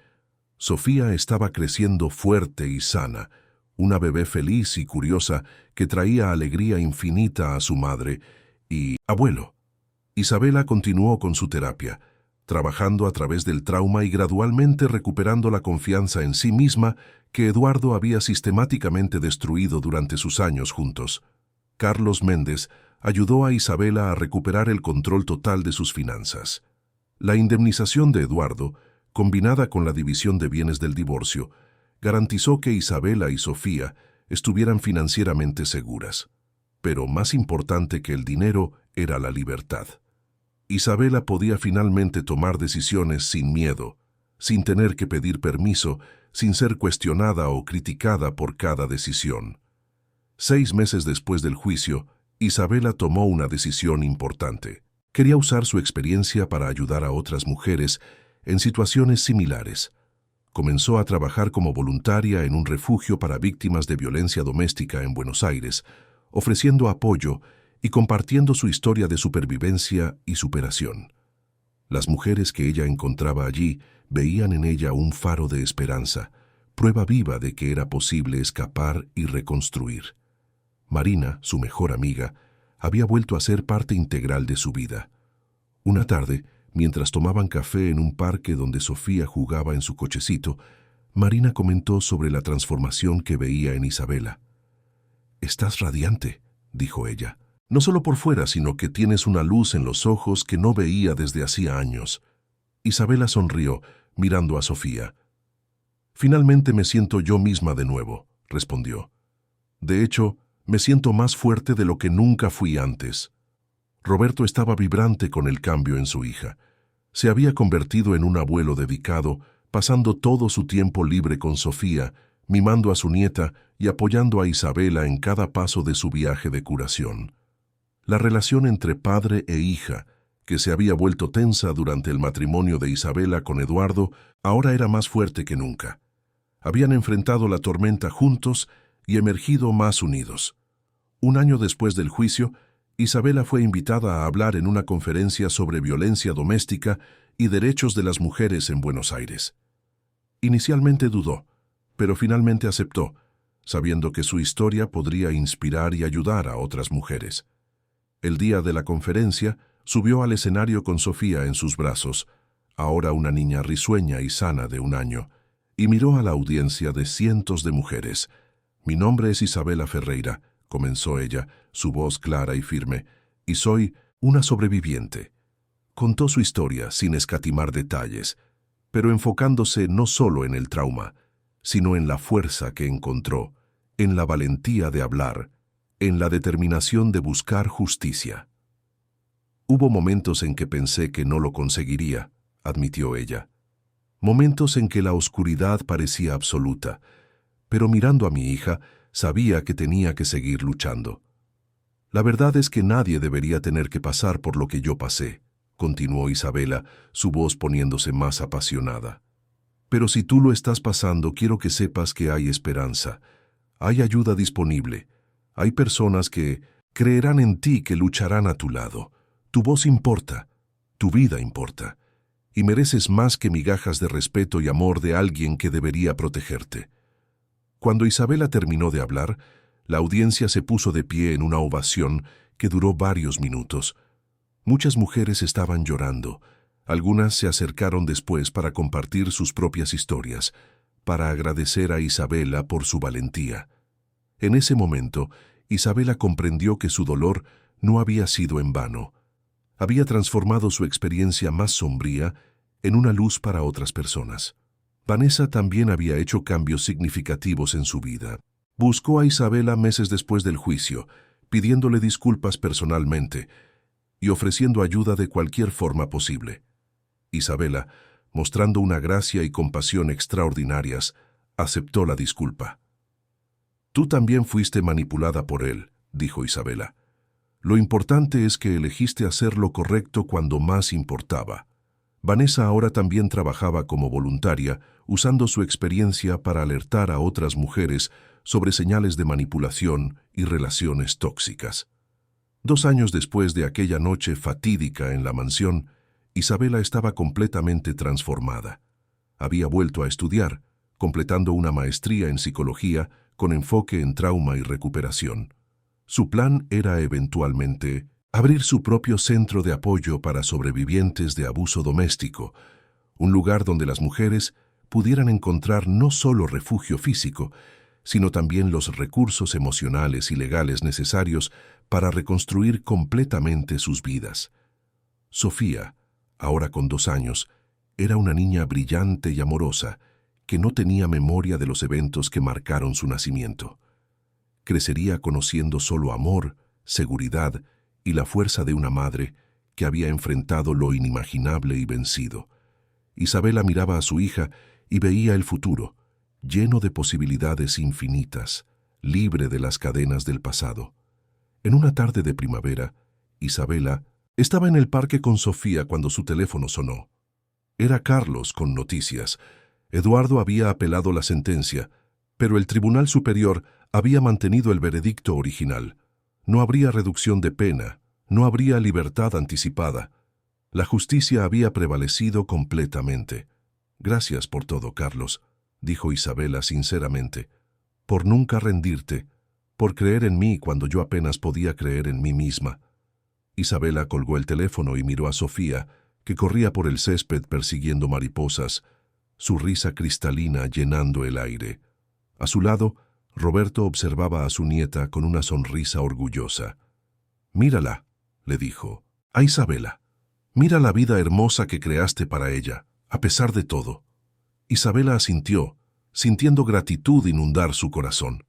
Speaker 1: Sofía estaba creciendo fuerte y sana, una bebé feliz y curiosa que traía alegría infinita a su madre y abuelo. Isabela continuó con su terapia, trabajando a través del trauma y gradualmente recuperando la confianza en sí misma que Eduardo había sistemáticamente destruido durante sus años juntos. Carlos Méndez ayudó a Isabela a recuperar el control total de sus finanzas. La indemnización de Eduardo, combinada con la división de bienes del divorcio, garantizó que Isabela y Sofía estuvieran financieramente seguras. Pero más importante que el dinero era la libertad. Isabela podía finalmente tomar decisiones sin miedo, sin tener que pedir permiso, sin ser cuestionada o criticada por cada decisión. 6 meses después del juicio, Isabela tomó una decisión importante. Quería usar su experiencia para ayudar a otras mujeres en situaciones similares. Comenzó a trabajar como voluntaria en un refugio para víctimas de violencia doméstica en Buenos Aires, ofreciendo apoyo y compartiendo su historia de supervivencia y superación. Las mujeres que ella encontraba allí veían en ella un faro de esperanza, prueba viva de que era posible escapar y reconstruir. Marina, su mejor amiga, había vuelto a ser parte integral de su vida. Una tarde, mientras tomaban café en un parque donde Sofía jugaba en su cochecito, Marina comentó sobre la transformación que veía en Isabela. «Estás radiante», dijo ella. «No solo por fuera, sino que tienes una luz en los ojos que no veía desde hacía años». Isabela sonrió, mirando a Sofía. «Finalmente me siento yo misma de nuevo», respondió. «De hecho, me siento más fuerte de lo que nunca fui antes». Roberto estaba vibrante con el cambio en su hija. Se había convertido en un abuelo dedicado, pasando todo su tiempo libre con Sofía, mimando a su nieta y apoyando a Isabela en cada paso de su viaje de curación. La relación entre padre e hija, que se había vuelto tensa durante el matrimonio de Isabela con Eduardo, ahora era más fuerte que nunca. Habían enfrentado la tormenta juntos y emergido más unidos. Un año después del juicio, Isabela fue invitada a hablar en una conferencia sobre violencia doméstica y derechos de las mujeres en Buenos Aires. Inicialmente dudó, pero finalmente aceptó, sabiendo que su historia podría inspirar y ayudar a otras mujeres. El día de la conferencia, subió al escenario con Sofía en sus brazos, ahora una niña risueña y sana de 1 año, y miró a la audiencia de cientos de mujeres. «Mi nombre es Isabela Ferreira», comenzó ella, su voz clara y firme, «y soy una sobreviviente». Contó su historia sin escatimar detalles, pero enfocándose no solo en el trauma, sino en la fuerza que encontró, en la valentía de hablar, en la determinación de buscar justicia. «Hubo momentos en que pensé que no lo conseguiría», admitió ella. «Momentos en que la oscuridad parecía absoluta, pero mirando a mi hija, sabía que tenía que seguir luchando. La verdad es que nadie debería tener que pasar por lo que yo pasé», continuó Isabela, su voz poniéndose más apasionada. «Pero si tú lo estás pasando, quiero que sepas que hay esperanza. Hay ayuda disponible. Hay personas que creerán en ti, que lucharán a tu lado. Tu voz importa, tu vida importa, y mereces más que migajas de respeto y amor de alguien que debería protegerte». Cuando Isabela terminó de hablar, la audiencia se puso de pie en una ovación que duró varios minutos. Muchas mujeres estaban llorando. Algunas se acercaron después para compartir sus propias historias, para agradecer a Isabela por su valentía. En ese momento, Isabela comprendió que su dolor no había sido en vano. Había transformado su experiencia más sombría en una luz para otras personas. Vanessa también había hecho cambios significativos en su vida. Buscó a Isabela meses después del juicio, pidiéndole disculpas personalmente y ofreciendo ayuda de cualquier forma posible. Isabela, mostrando una gracia y compasión extraordinarias, aceptó la disculpa. «Tú también fuiste manipulada por él», dijo Isabela. «Lo importante es que elegiste hacer lo correcto cuando más importaba». Vanessa ahora también trabajaba como voluntaria, usando su experiencia para alertar a otras mujeres sobre señales de manipulación y relaciones tóxicas. 2 años después de aquella noche fatídica en la mansión, Isabela estaba completamente transformada. Había vuelto a estudiar, completando una maestría en psicología con enfoque en trauma y recuperación. Su plan era eventualmente abrir su propio centro de apoyo para sobrevivientes de abuso doméstico, un lugar donde las mujeres pudieran encontrar no solo refugio físico, sino también los recursos emocionales y legales necesarios para reconstruir completamente sus vidas. Sofía, ahora con 2 años, era una niña brillante y amorosa que no tenía memoria de los eventos que marcaron su nacimiento. Crecería conociendo solo amor, seguridad y la fuerza de una madre que había enfrentado lo inimaginable y vencido. Isabela miraba a su hija y veía el futuro, lleno de posibilidades infinitas, libre de las cadenas del pasado. En una tarde de primavera, Isabela estaba en el parque con Sofía cuando su teléfono sonó. Era Carlos con noticias. Eduardo había apelado la sentencia, pero el Tribunal Superior había mantenido el veredicto original. No habría reducción de pena, no habría libertad anticipada. La justicia había prevalecido completamente. «Gracias por todo, Carlos», dijo Isabela sinceramente, «por nunca rendirte, por creer en mí cuando yo apenas podía creer en mí misma». Isabela colgó el teléfono y miró a Sofía, que corría por el césped persiguiendo mariposas, su risa cristalina llenando el aire. A su lado, Roberto observaba a su nieta con una sonrisa orgullosa. «Mírala», le dijo, «a Isabela. Mira la vida hermosa que creaste para ella, a pesar de todo». Isabela asintió, sintiendo gratitud inundar su corazón.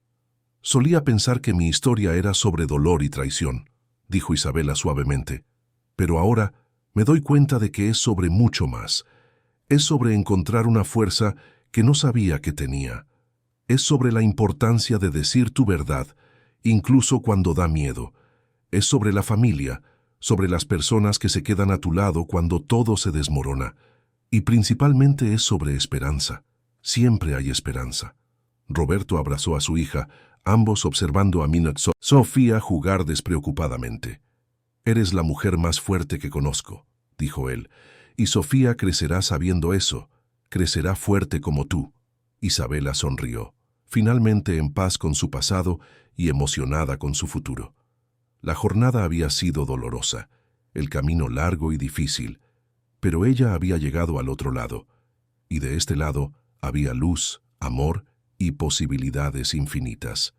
Speaker 1: «Solía pensar que mi historia era sobre dolor y traición», dijo Isabela suavemente, «pero ahora me doy cuenta de que es sobre mucho más. Es sobre encontrar una fuerza que no sabía que tenía. Es sobre la importancia de decir tu verdad, incluso cuando da miedo. Es sobre la familia, sobre las personas que se quedan a tu lado cuando todo se desmorona. Y principalmente es sobre esperanza. Siempre hay esperanza». Roberto abrazó a su hija, ambos observando a Sofía jugar despreocupadamente. «Eres la mujer más fuerte que conozco», dijo él, «y Sofía crecerá sabiendo eso, crecerá fuerte como tú». Isabela sonrió, finalmente en paz con su pasado y emocionada con su futuro. La jornada había sido dolorosa, el camino largo y difícil, pero ella había llegado al otro lado, y de este lado había luz, amor y posibilidades infinitas.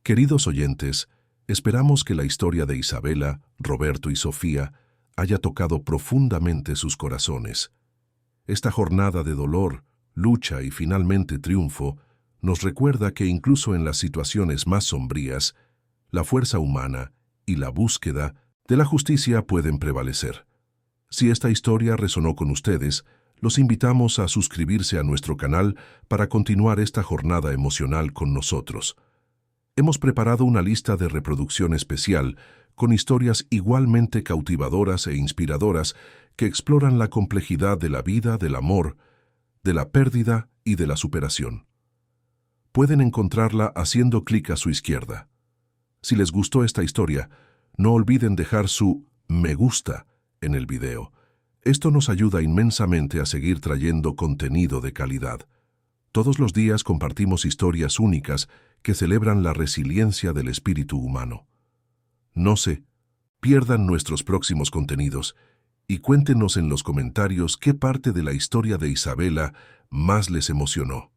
Speaker 1: Queridos oyentes, esperamos que la historia de Isabela, Roberto y Sofía haya tocado profundamente sus corazones. Esta jornada de dolor, lucha y finalmente triunfo nos recuerda que incluso en las situaciones más sombrías, la fuerza humana y la búsqueda de la justicia pueden prevalecer. Si esta historia resonó con ustedes, los invitamos a suscribirse a nuestro canal para continuar esta jornada emocional con nosotros. Hemos preparado una lista de reproducción especial con historias igualmente cautivadoras e inspiradoras que exploran la complejidad de la vida, del amor, de la pérdida y de la superación. Pueden encontrarla haciendo clic a su izquierda. Si les gustó esta historia, no olviden dejar su me gusta en el video. Esto nos ayuda inmensamente a seguir trayendo contenido de calidad. Todos los días compartimos historias únicas que celebran la resiliencia del espíritu humano. No se pierdan nuestros próximos contenidos y cuéntenos en los comentarios qué parte de la historia de Isabela más les emocionó.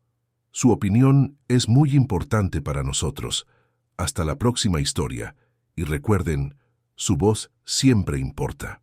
Speaker 1: Su opinión es muy importante para nosotros. Hasta la próxima historia y recuerden, su voz siempre importa.